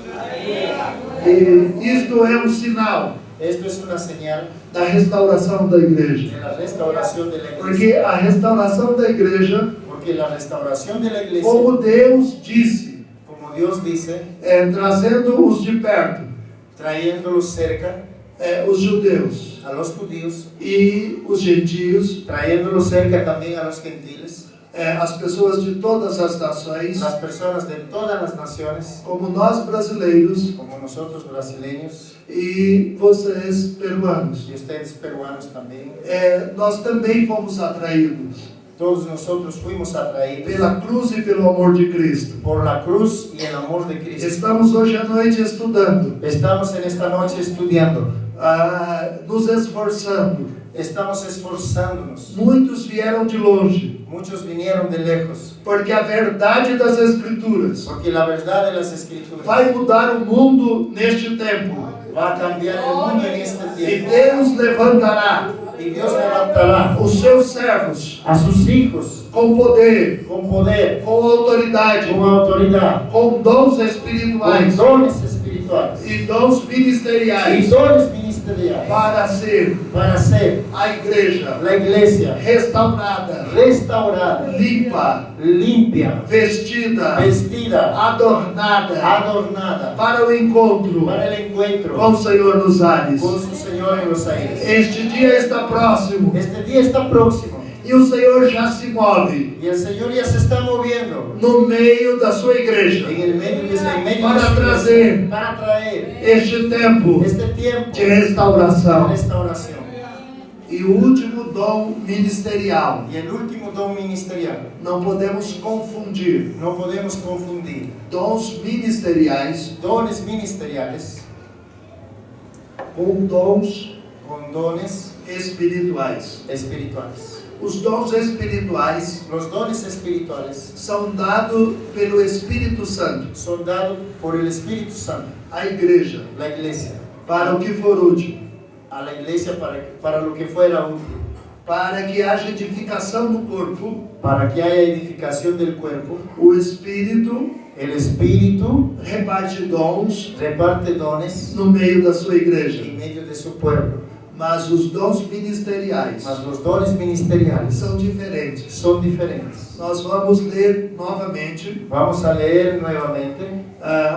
E isto é um sinal Esto es una señal da restauração da igreja. de la restauración de la iglesia, Porque a restauração da igreja, porque la restauración de la iglesia, como Deus disse, como Dios dice, trazendo os de perto, trayéndolos cerca os judeus a los judíos, e os gentios, trayéndolos cerca también a los gentiles, as pessoas de todas as nações, las personas de todas las naciones, como nós brasileiros como nosotros brasileños e vocês peruanos. y ustedes peruanos también. Nós também fomos atraídos Todos nosotros fuimos atraídos pela cruz e pelo amor de Cristo. por la cruz y el amor de Cristo. Estamos hoje à noite estudando, Estamos en esta noche estudiando, nos esforçando. estamos esforzándonos. Muitos vieram de longe, Muchos vinieron de lejos, porque a verdade das Escrituras porque la verdad de las Escrituras vai mudar o mundo neste tempo. va a cambiar el mundo en este E tiempo. Deus levantará Y Dios levantará os seus servos a sus hijos com poder, con poder, com autoridade, con autoridad, com dons con espirituais dones espirituales e dons y ministeriais dones ministeriales para ser para ser a igreja la iglesia restaurada, restaurada, limpa, limpia, vestida, vestida, adornada adornada para o encontro para el encuentro com o Senhor nos ares. con su Señor en los aires. Este dia está próximo Este día está próximo e o Senhor já se move y el Señor ya se está moviendo no meio da sua igreja en el medio de su Para iglesia, trazer para traer este tempo este tiempo de restauração. de restauración. E o último dom ministerial, Y el último don ministerial, não podemos confundir no podemos confundir dons ministeriais dones ministeriales com dons con dones espirituais. espirituales. Os dons espirituais Los dones espirituales são dados pelo Espírito Santo son dados por el Espíritu Santo, à igreja la iglesia, para o que for útil, a la iglesia para lo que fuera útil, para que haja edificação no corpo. para que haya edificación del cuerpo. O Espírito El Espíritu reparte dons reparte dones no meio da sua igreja, en medio de su pueblo, mas os dons ministeriais mas los dones ministeriales são diferentes. son diferentes. Nós vamos ler novamente Vamos a leer nuevamente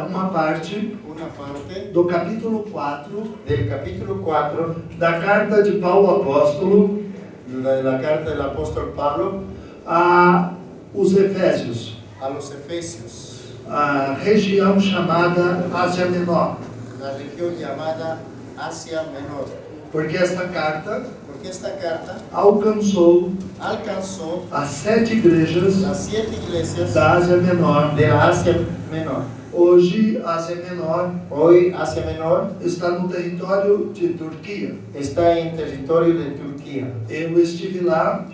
uma parte una parte do capítulo 4 del capítulo 4 da carta de Paulo apóstolo de la carta del apóstol Pablo a os Efésios, a los Efesios, a região chamada Ásia Menor, la región llamada Asia Menor, porque esta carta porque esta carta alcançou alcanzó as 7 igrejas las 7 iglesias da Ásia Menor. de la Asia Menor. Hoje, Ásia Menor Hoy Asia Menor está no território de Turquia. está en territorio de Turquía. Eu estive lá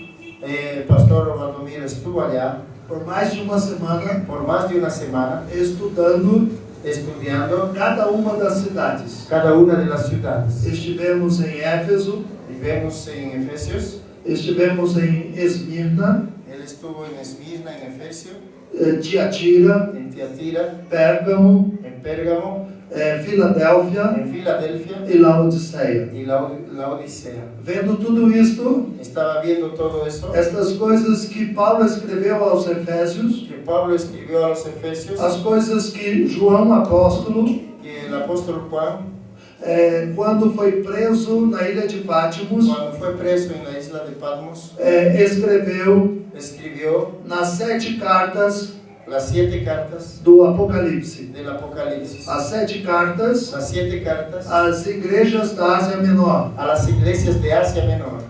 Pastor Valdomiro estuvo allá por mais de uma semana por más de una semana estudando estudiando cada uma das cidades. cada una de las ciudades. Estivemos em Éfeso, Vivimos en Efesios, estivemos em Esmirna, él estuvo en Esmirna, en Efesio, Tiatira, en Tiatira, Pérgamo, en Pérgamo, Filadélfia en Filadelfia e Laodiceia. y la Odisea. Vendo tudo isto, Estaba viendo todo eso estas coisas que Paulo escreveu aos Efésios, que Pablo escribió a los Efesios, as coisas que João apóstolo que el apóstol Juan quando foi preso na ilha de Patmos, Cuando fue preso en la isla de Patmos, escreveu nas 7 cartas las 7 cartas do Apocalipse. del Apocalipsis, As 7 cartas las 7 cartas às igrejas da Ásia Menor. a las iglesias de Asia Menor.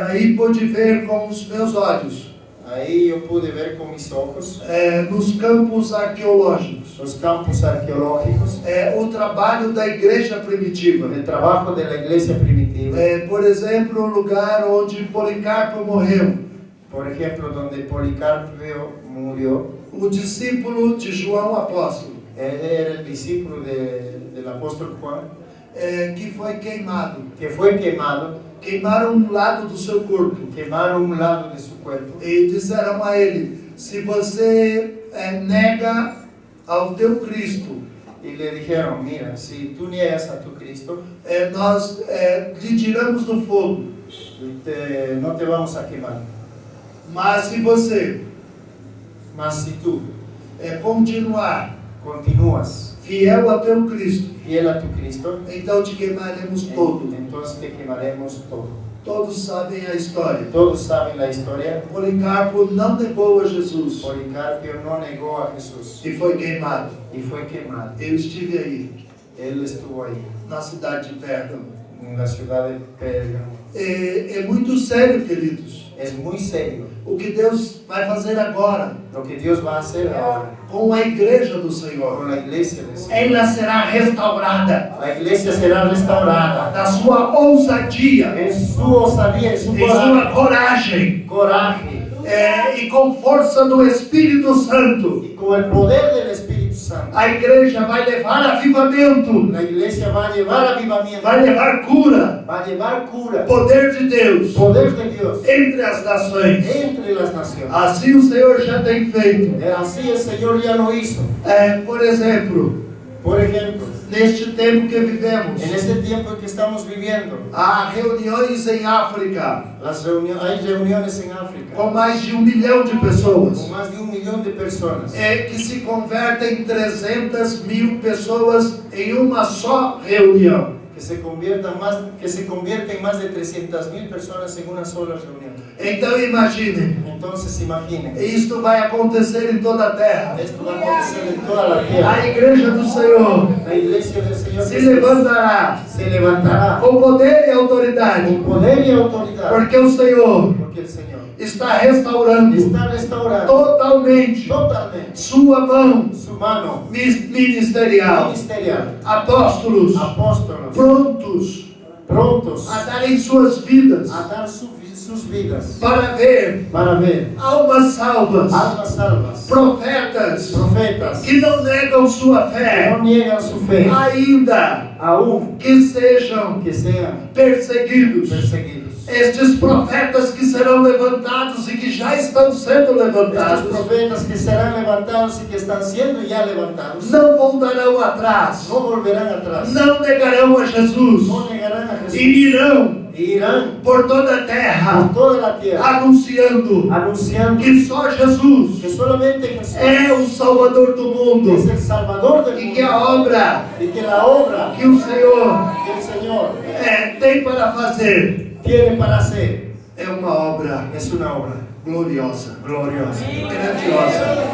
Aí pude ver com os meus olhos, Ahí yo pude ver con mis ojos nos campos arqueológicos, los campos arqueológicos, o trabalho da igreja primitiva. el trabajo de la iglesia primitiva. Por exemplo, o lugar onde Policarpo morreu, Por ejemplo, donde Policarpo murió, o discípulo de João Apóstolo, él era el discípulo del apóstol Juan, que foi queimado. que fue quemado, Queimaram um lado do seu corpo quemaron un lado de su cuerpo e disseram a ele: se você nega ao teu Cristo, y le dijeron, mira, si tú niegas a tu Cristo, nós lhe tiramos do fogo. no te vamos a quemar. Mas se você Mas si tú continuar continúas fiel ao teu Cristo, fiel a tu Cristo, então te queimaremos todo. entonces te quemaremos todo. Todos sabem a história. Todos saben la historia. Policarpo não negou a Jesus Policarpio no negó a Jesús e foi queimado. y fue quemado. Eu estive aí, Él estuvo ahí, na cidade de Pérgamo. en la ciudad de Pérgamo. É muito sério, queridos, Es muy serio o que Deus vai fazer agora lo que Dios va a hacer ahora com a igreja do con Senhor. la iglesia del Señor. Ela será restaurada La iglesia será restaurada na sua ousadia, en su osadía, en su em sua coragem, coraje e com força do Espírito Santo. y con el poder del Espíritu Santo. A igreja vai levar avivamento, La iglesia va a llevar avivamiento, vai levar cura, va a llevar cura, poder de Deus poder de Dios entre as nações. entre las naciones. Assim o Senhor já tem feito. Así el Señor ya lo hizo. Por exemplo, Por ejemplo, neste tempo que vivemos, en este tiempo que estamos viviendo, há reuniões em África hay reuniones en África com mais de 1 milhão de pessoas, con más de 1 millón de personas que se convertem 300.000 pessoas em uma só reunião. que se convierten más de 300.000 personas en una sola reunión. Então imagine, Entonces imaginen, isto vai acontecer em toda a terra. esto va a acontecer en toda la tierra. A igreja do Senhor La iglesia del Señor se Jesús levantará se levantará com poder e autoridade, con poder y autoridad, porque o Senhor porque el Señor está restaurando está restaurando totalmente totalmente sua mão su mano ministerial. ministerial, Apóstolos apóstolos prontos prontos a darem suas vidas a dar sus vidas para ver para ver almas salvas, almas salvas, profetas profetas que não negam sua que fé, no niegan su fe, ainda aún que sejam que sean perseguidos. perseguidos. Estes profetas que serão levantados e que já estão sendo Estos levantados profetas que serán levantados y que están siendo ya levantados não voltarão atrás, no volverán atrás, não negarão a Jesus no negarán a e Jesús irão y irán por toda a terra por toda la tierra anunciando anunciando que só Jesus que solamente Jesús é o Salvador do mundo es el Salvador del e que a mundo obra y que la obra que o Senhor que el Señor tem para fazer tiene para hacer é uma obra es una obra gloriosa, gloriosa, grandiosa.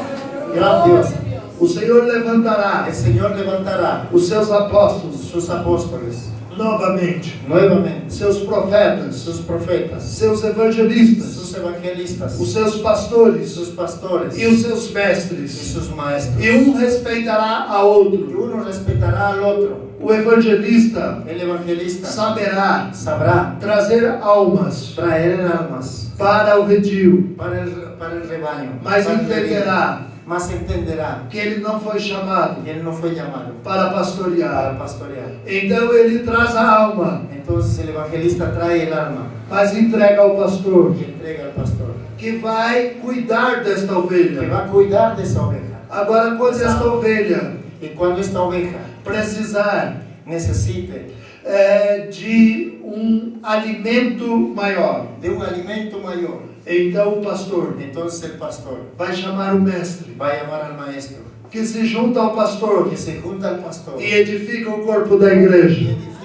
grandiosa. O Senhor levantará El Señor levantará os seus apóstolos sus apóstoles novamente, nuevamente, seus profetas, sus profetas, seus evangelistas, sus evangelistas, os seus pastores sus pastores e os seus y mestres. sus maestros. E respeitará a Y outro. uno respetará al otro. O evangelista El evangelista saberá sabrá trazer almas traer almas para o redil, para el rebaño, mas para el redil. entenderá Mas entenderá que ele não foi chamado que él no fue llamado para pastorear. para pastorear. Então ele traz a alma, Entonces el evangelista trae el alma mas entrega ao pastor, y entrega al pastor, que vai cuidar desta que ovelha. va a cuidar de esa oveja. Agora, quando esta ovelha Y cuando esta oveja precisar necesite de alimento maior, de un alimento mayor, então o pastor entonces el pastor vai chamar o mestre, va a llamar al maestro, que se junta ao pastor que se junta al pastor e edifica o corpo da y igreja. edifica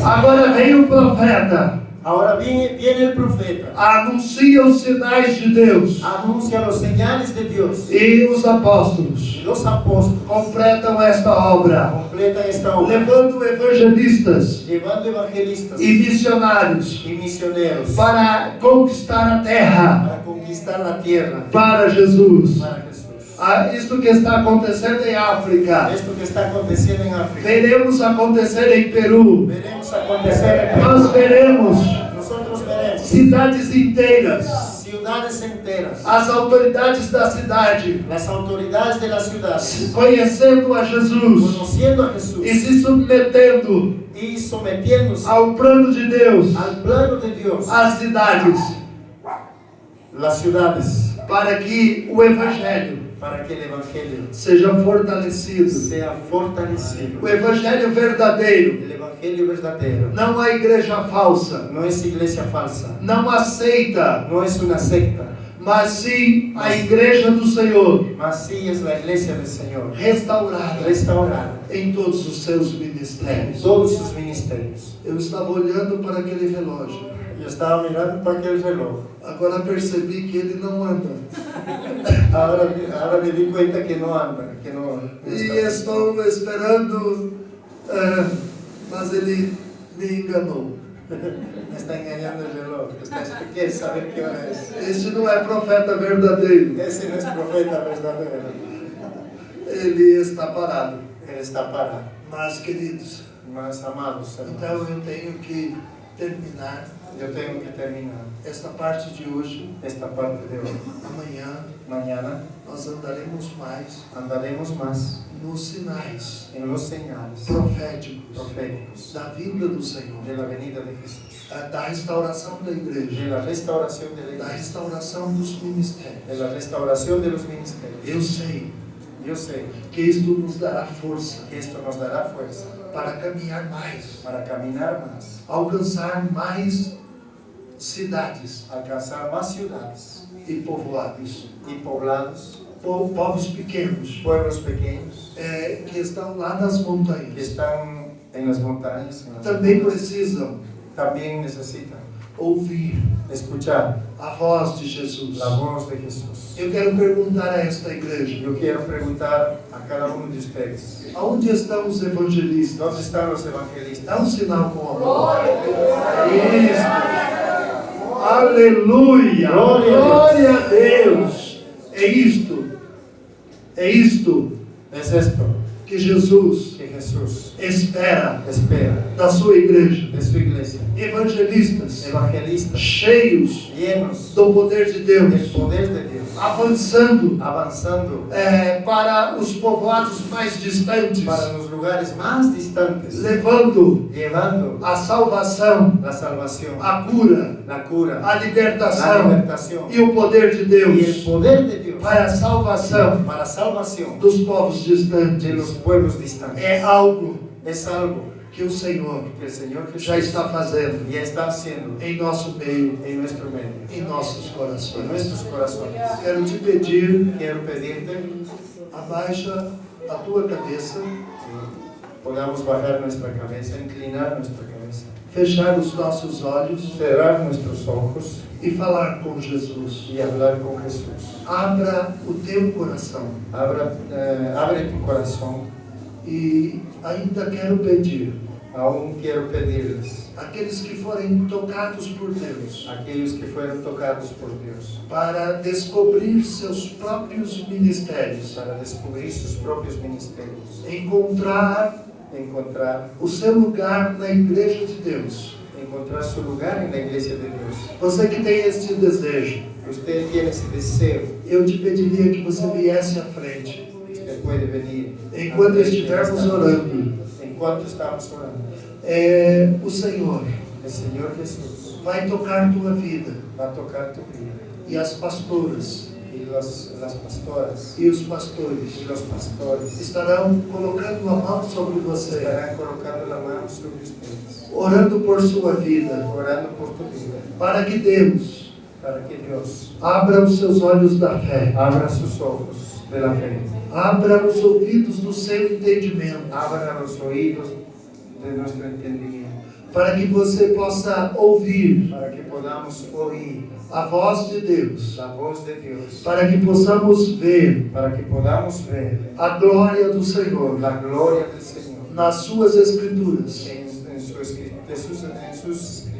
Agora vem o profeta. Ahora viene el profeta. Anuncia os sinais de Deus. Anuncia los señales de Dios. E os apóstolos Y los apóstoles completam esta obra, completan esta obra, levando evangelistas llevando evangelistas e missionários y misioneros para conquistar a terra para conquistar la tierra para Jesus. para Jesús. Isto que está acontecendo em África, Esto que está aconteciendo en África, veremos acontecer em Peru. veremos acontecer en Nós Perú. veremos Nosotros veremos cidades inteiras, ciudades enteras, as autoridades da cidade las autoridades de las ciudades, conhecendo a Jesus conociendo a Jesús e se submetendo y sometiéndose ao plano de Deus, al plano de Dios, as cidades, las ciudades, para que o Evangelho para que el evangelio seja fortalecido. sea fortalecido. O Evangelho verdadeiro. El evangelio verdadero Não há igreja falsa, no es iglesia falsa, não há seita, no es una secta, mas sim a igreja do Senhor, mas sí es la iglesia del Señor, restaurada restaurada em todos os seus en ministérios. todos sus ministerios. Eu estava olhando para aquele relógio. Yo estaba mirando para aquel reloj. Agora percebi que ele não anda. Ahora me di cuenta que no anda, que no E está. estou esperando, mas ele me enganou. Me está engañando el reloj. Quiere saber qué hora es. Esse não é profeta verdadeiro. Ese no es profeta verdadero. Ele está parado. Él está parado. Mas, queridos, Más amados então hermanos, eu tenho que terminar yo tengo que terminar esta parte de hoje. esta parte de hoy. Amanhã Mañana nós andaremos mais andaremos más nos sinais en los señales proféticos proféticos da vinda do Senhor, de la venida de Jesús, da restauração da de igreja, la restauración de la da iglesia, restauração dos de ministérios. la restauración de los ministerios. Eu sei Yo sé que isto nos dará força que esto nos dará fuerza para caminhar mais, para caminar más, alcançar mais cidades alcanzar más ciudades e povoados, y poblados, povos pequenos pueblos pequeños que estão lá nas que montanhas. están en las montañas, en las Também montañas. precisam También necesitan ouvir escuchar a voz de Jesus. la voz de Jesús. Eu quero perguntar a esta igreja: Yo quiero preguntar a cada uno de ustedes, aonde estão os evangelistas? ¿dónde están los Dá evangelistas? um sinal com a mão. Isso. Aleluia. Glória a a Deus. É isto. É isto Es esto que Jesus que Jesús espera espera da sua igreja. de su iglesia. Evangelistas Evangelistas cheios llenos do poder de del Deus, poder de Dios, avançando avanzando para os povoados mais distantes, para los lugares más distantes, levando llevando a salvação, la salvación, a cura, la cura, a la libertação libertación e o poder de y el Deus poder de Dios para a salvação para salvación dos povos de los distantes. pueblos distantes. É algo Es algo que o Senhor que el Señor já Jesús está fazendo ya está haciendo em nosso meio, en nuestro medio, em nossos en corações. nuestros corazones. Quero te pedir, Quiero pedirte abaixa a tua cabeça, que podamos bajar nuestra cabeza, inclinar nuestra cabeza, fechar os nossos olhos cerrar nuestros ojos e falar com Jesus. y hablar con Jesús. Abra o teu coração. Abre tu corazón. E ainda quero pedir, Aún quiero pedirles aqueles que forem tocados por Deus, a aquellos que fueron tocados por Dios para descobrir seus próprios ministérios, para descubrir sus propios ministerios, encontrar encontrar o seu lugar na igreja de Deus. su lugar en la iglesia de Dios. Você que tem este desejo, Usted tiene ese deseo, eu te pediria que você viesse à frente, usted puede venir. enquanto estivermos orando. Enquanto estamos orando, O Senhor el Señor Jesús vai tocar tua vida, va a tocar tu vida. e as pastoras Y las pastoras e os pastores y los pastores estarão colocando a mão sobre você, estarán colocando la mano sobre ustedes, orando por sua vida, orando por tu vida, para que Deus para que Dios abra os seus olhos da fé, abra sus ojos de la fe, abra os ouvidos do seu entendimento, abra los oídos de nuestro entendimiento, para que você possa ouvir para que podamos oír a voz de Deus, la voz de Dios, para que possamos ver para que podamos ver a glória do Senhor la gloria del Señor nas suas escrituras en sus escrituras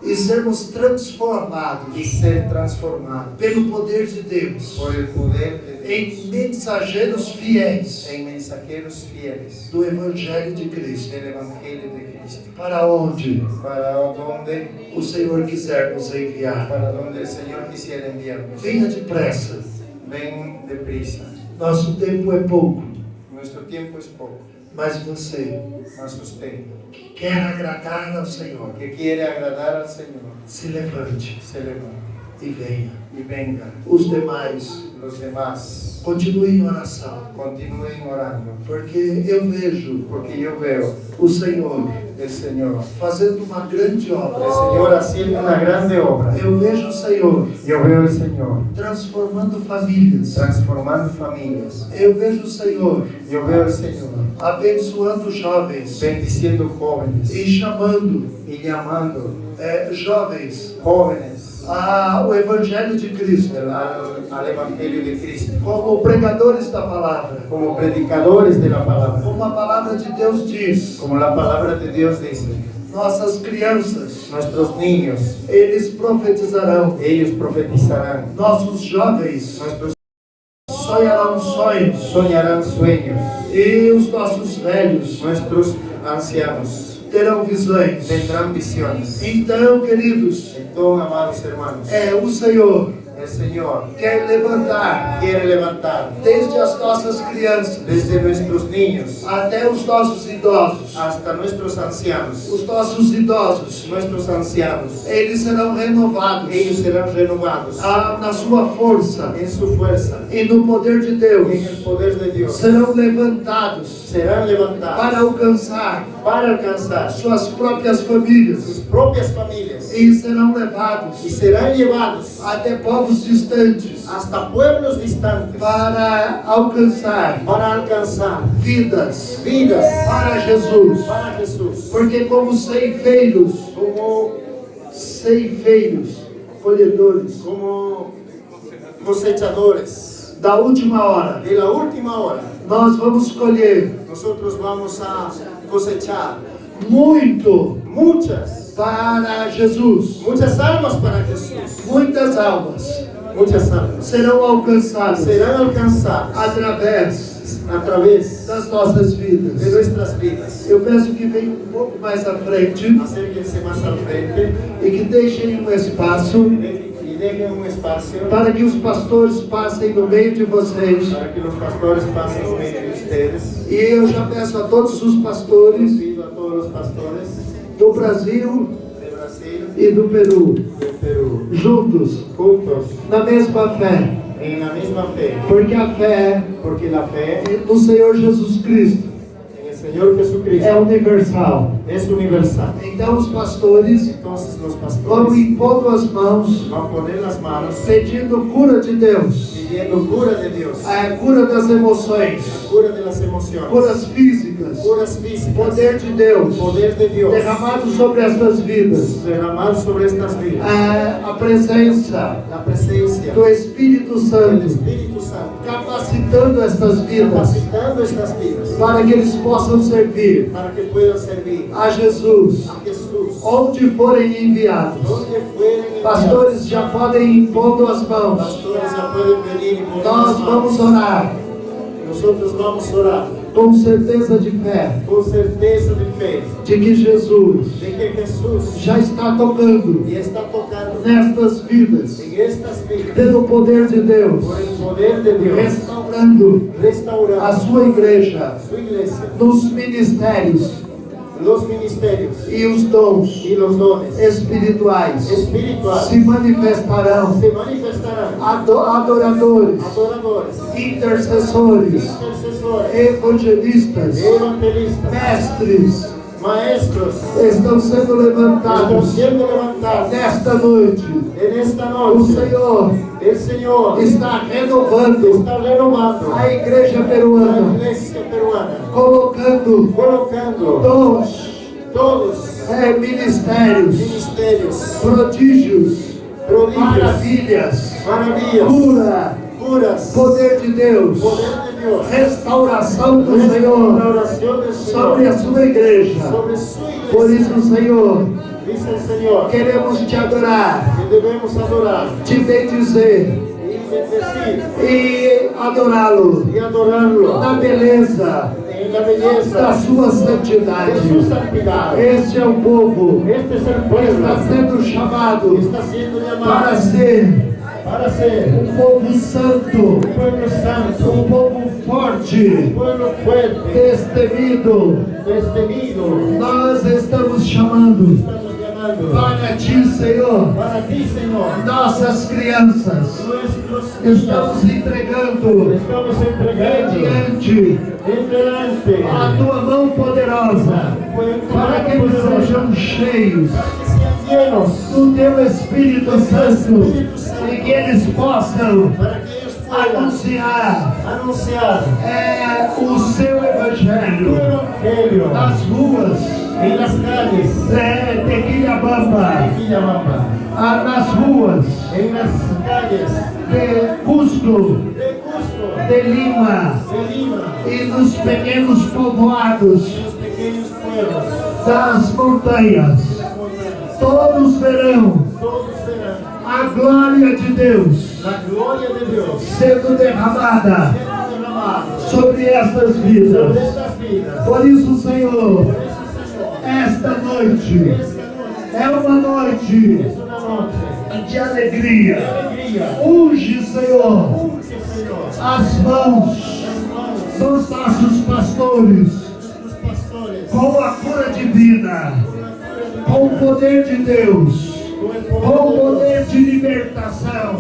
e sermos transformados y ser transformados pelo poder de Deus por el poder de Dios em mensageiros fiéis en mensajeros fieles do Evangelho de Cristo, del Evangelio de Cristo, para onde para donde o Senhor quiser nos enviar. el Señor quisiera enviarnos. Venha depressa, Ven deprisa. nosso tempo é pouco, Nuestro tiempo es poco, mas você mas usted, que quer agradar ao Senhor, que quiere agradar al Señor, se levante se levante e venha. y venga. Os demais, Los demás continue em oração, continúen orando, porque eu vejo porque yo veo o Senhor el Señor fazendo uma grande obra. haciendo una grande obra. Eu vejo o Senhor Yo veo el Señor transformando famílias. transformando familias. Eu vejo o Senhor Yo veo el Señor abençoando jovens bendiciendo jóvenes e chamando y llamando jovens jóvenes ao Evangelho de Cristo al Evangelio de Cristo como pregadores da palavra. como predicadores de la palabra. Como a palavra de Deus diz, Como la palabra de Dios dice, nossas crianças, nuestros niños, eles profetizarão. ellos profetizarán. Nossos jovens Nuestros sonharão sonhos. soñarán sueños. E os nossos velhos Nuestros ancianos terão visões. tendrán visiones. Então, queridos, Entonces, amados hermanos, o Senhor el Señor quer levantar quiere levantar desde as nossas crianças desde nuestros niños até os nossos idosos. hasta nuestros ancianos. Os nossos idosos, Nuestros ancianos, eles serão renovados ellos serán renovados na sua força en su fuerza, e no poder de Deus. en el poder de Dios. Serão levantados Serán levantados para alcançar para alcanzar suas próprias famílias sus propias familias e serão levados y serán llevados até povos distantes hasta pueblos distantes para alcançar para alcanzar vidas vidas para Jesus. para Jesús. Porque como ceifeiros, colhedores Como cosechadores da última hora, de la última hora, nós vamos colher nosotros vamos a cosechar muito muchas para Jesus. almas para Jesús. Muitas almas Muchas almas serão alcançadas serán alcanzadas através a través das nossas de vidas. nuestras vidas. Eu peço que venham um pouco mais à frente Acérquense más al frente e que deixem um espaço y dejen un espacio para que os pastores passem no meio de vocês. para que los pastores pasen en medio de ustedes. E eu já peço a todos os pastores Pido a todos los pastores do Brasil de Brasil e do Peru, y de Perú, juntos, juntos, na mesma fé, en la misma fe, porque a fé porque la fe no Senhor Jesus Cristo en el Señor Jesucristo é universal. es universal. Então os pastores Entonces los vão pastores impondo as mãos, van a poner las manos pedindo cura de Deus, pidiendo cura de Dios, a cura das emoções, cura de las emociones, curas físicas, curas físicas, poder de Deus poder de Dios derramado sobre estas vidas, derramado sobre estas vidas, a presença la presencia do Espírito del Santo Espíritu Santo capacitando estas vidas capacitando estas vidas para que eles possam servir para que puedan servir a Jesus a Jesús onde forem enviados. donde fueren enviados. Pastores já podem ir impondo as mãos. Pastores ya pueden venir y poner Nós las vamos manos. orar Nosotros vamos a orar com certeza de fé con certeza de fe de que Jesus de que Jesús já está tocando y está tocando nestas vidas en estas vidas pelo poder de Deus, por el poder de Dios, restaurando a restaurando sua igreja su iglesia, nos ministérios los ministerios e os dons y los dones espirituais espirituales se manifestarão. se manifestarán. Adoradores, Adoradores, intercessores, intercesores, evangelistas, evangelistas, mestres maestros estão sendo están levantados siendo levantados nesta noite. en esta O noche. Senhor El Señor está renovando está renovando a igreja la peruana, iglesia peruana, colocando colocando dons, todos ministérios, prodígios, maravilhas, curas, poder de Deus, restauração do Senhor sobre a sua igreja. Por isso, Senhor, queremos te adorar, te bendizer e adorá-lo na beleza da sua santidade. Este é o povo que está sendo chamado para ser um povo santo, um povo forte, destemido. Nós estamos chamando para ti, Senhor, nossas crianças. Estamos entregando mediante a tua mão poderosa, para que eles sejam cheios do teu Espírito Santo e que eles possam anunciar o seu Evangelho nas ruas, de Quillabamba, nas ruas, de Cusco, de Lima e nos pequenos povoados das montanhas. Todos verão a glória de Deus sendo derramada sobre estas vidas. Por isso, Senhor, esta noite é uma noite de alegria. Unge, Senhor, as mãos dos nossos pastores com a cura divina, com o poder de Deus, com o poder de libertação,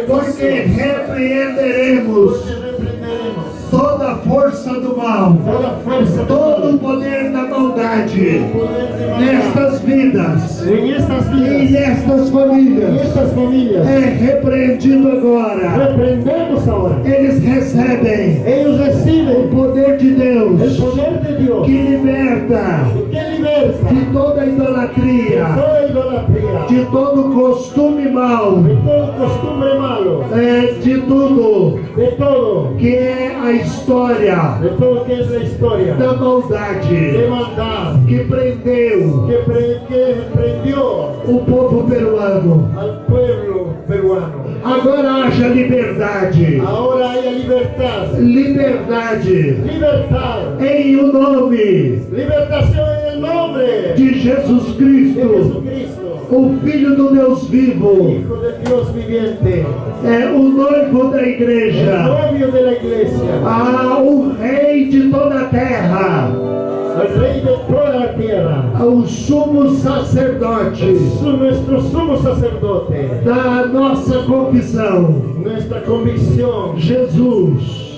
porque repreenderemos toda a força do mal, todo o poder da maldade nestas vidas e nestas famílias. É repreendido agora. Eles recebem o poder de Deus que liberta de toda idolatria, de todo costume mau, de tudo que é a história da maldade que prendeu o povo peruano. Agora haja liberdade. Liberdade em o nome de Jesus Cristo, o Filho do Deus vivo, é o noivo da igreja, o Rei de toda a terra, o sumo sacerdote da nossa confissão. Jesus,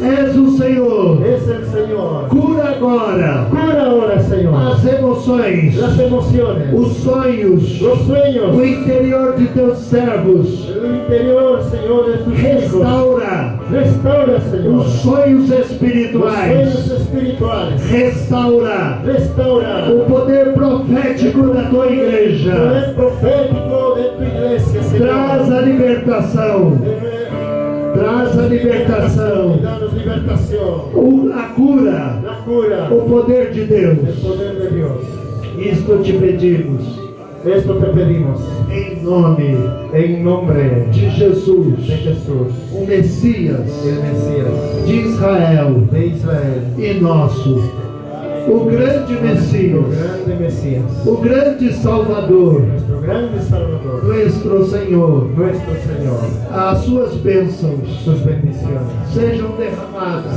és o Senhor. Cura agora as emoções, os sonhos, o interior de teus servos. Restaura os sonhos espirituais. Restaura o poder profético da tua igreja. Traz a libertação. A cura, o poder de Deus. Isto te pedimos. Em nome de Jesus, o Messias de Israel e nosso. O grande Messias, o grande Salvador, nosso Senhor, as suas bênçãos sejam derramadas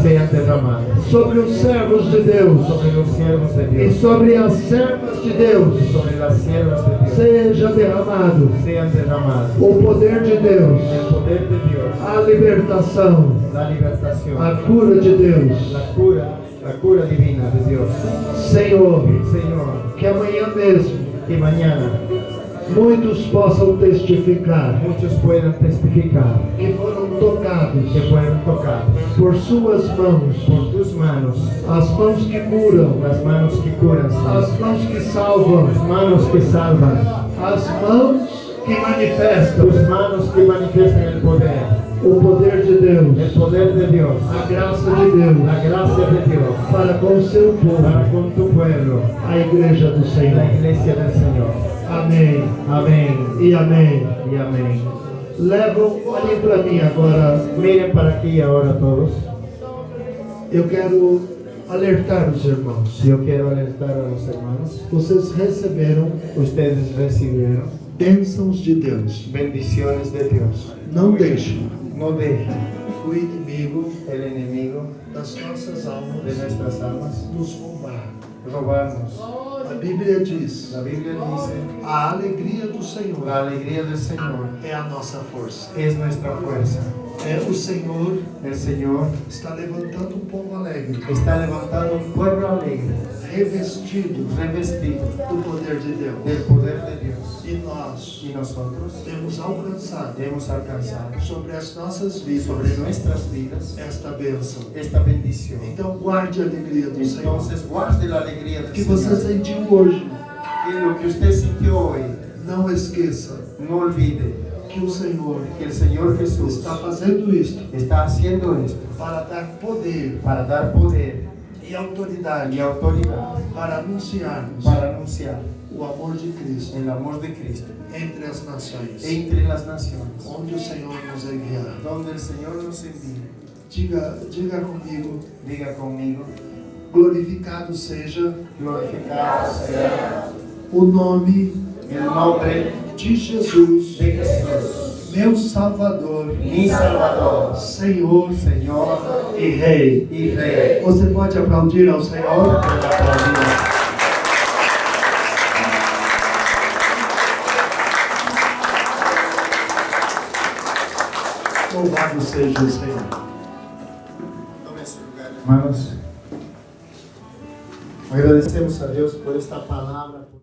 sobre os servos de Deus e sobre as servas de Deus. Seja derramado o poder de Deus, a libertação, a cura de Deus. A cura divina de Deus. Senhor, que amanhã mesmo muitos possam testificar muchos puedan testificar que foram tocados que fueron tocados por suas mãos, por tus manos, as mãos que curam, las manos que curan, as mãos que salvam, las manos que salvan, as mãos que manifestam tus manos que manifiestan el o poder de Deus, poder de Dios, a graça de Deus, la gracia de Dios para com o seu povo, para con tu pueblo, a igreja do la Senhor. iglesia del Señor. Amém Amén e amém. y amén. Levam, olhem para mim agora. Miren para aquí ahora todos. Eu quero alertar os irmãos. Yo quiero alertar a los hermanos. Vocês receberam Ustedes recibieron bênçãos de Deus. bendiciones de Dios. Não deixem No dejen o inimigo el enemigo das nossas almas de nuestras almas nos roubar. robarnos. A Bíblia diz: La Biblia dice, a alegria do Senhor la alegría del Señor é a nossa força. es nuestra fuerza. O Senhor El Señor está levantando um povo alegre, está levantando un pueblo alegre, revestido revestido do poder de Deus. del poder de Dios. E nós Y nosotros temos alcançado hemos alcanzado sobre as nossas vidas sobre nuestras vidas esta bênção. esta bendición. Então guarde a alegria do Senhor. Entonces guarde la alegría del Que você Señor. sentiu hoje, Y lo que usted sintió hoy, não esqueça no olvide que o Senhor que el Señor Jesús está fazendo isto está haciendo esto para dar poder para dar poder e autoridade y autoridad para anunciarmos para anunciar o amor de Cristo el amor de Cristo entre as nações, entre las naciones, onde o Senhor nos enviar. donde el Señor nos envía. Diga comigo: Diga conmigo, glorificado seja glorificado sea o nome el nombre de Jesus, de Jesús, meu Salvador, mi Salvador, Senhor Señor e Rei. y Rey. Você pode aplaudir ao Senhor? Louvado seja o Senhor. Tome su lugar. Hermanos, agradecemos a Dios por esta palabra.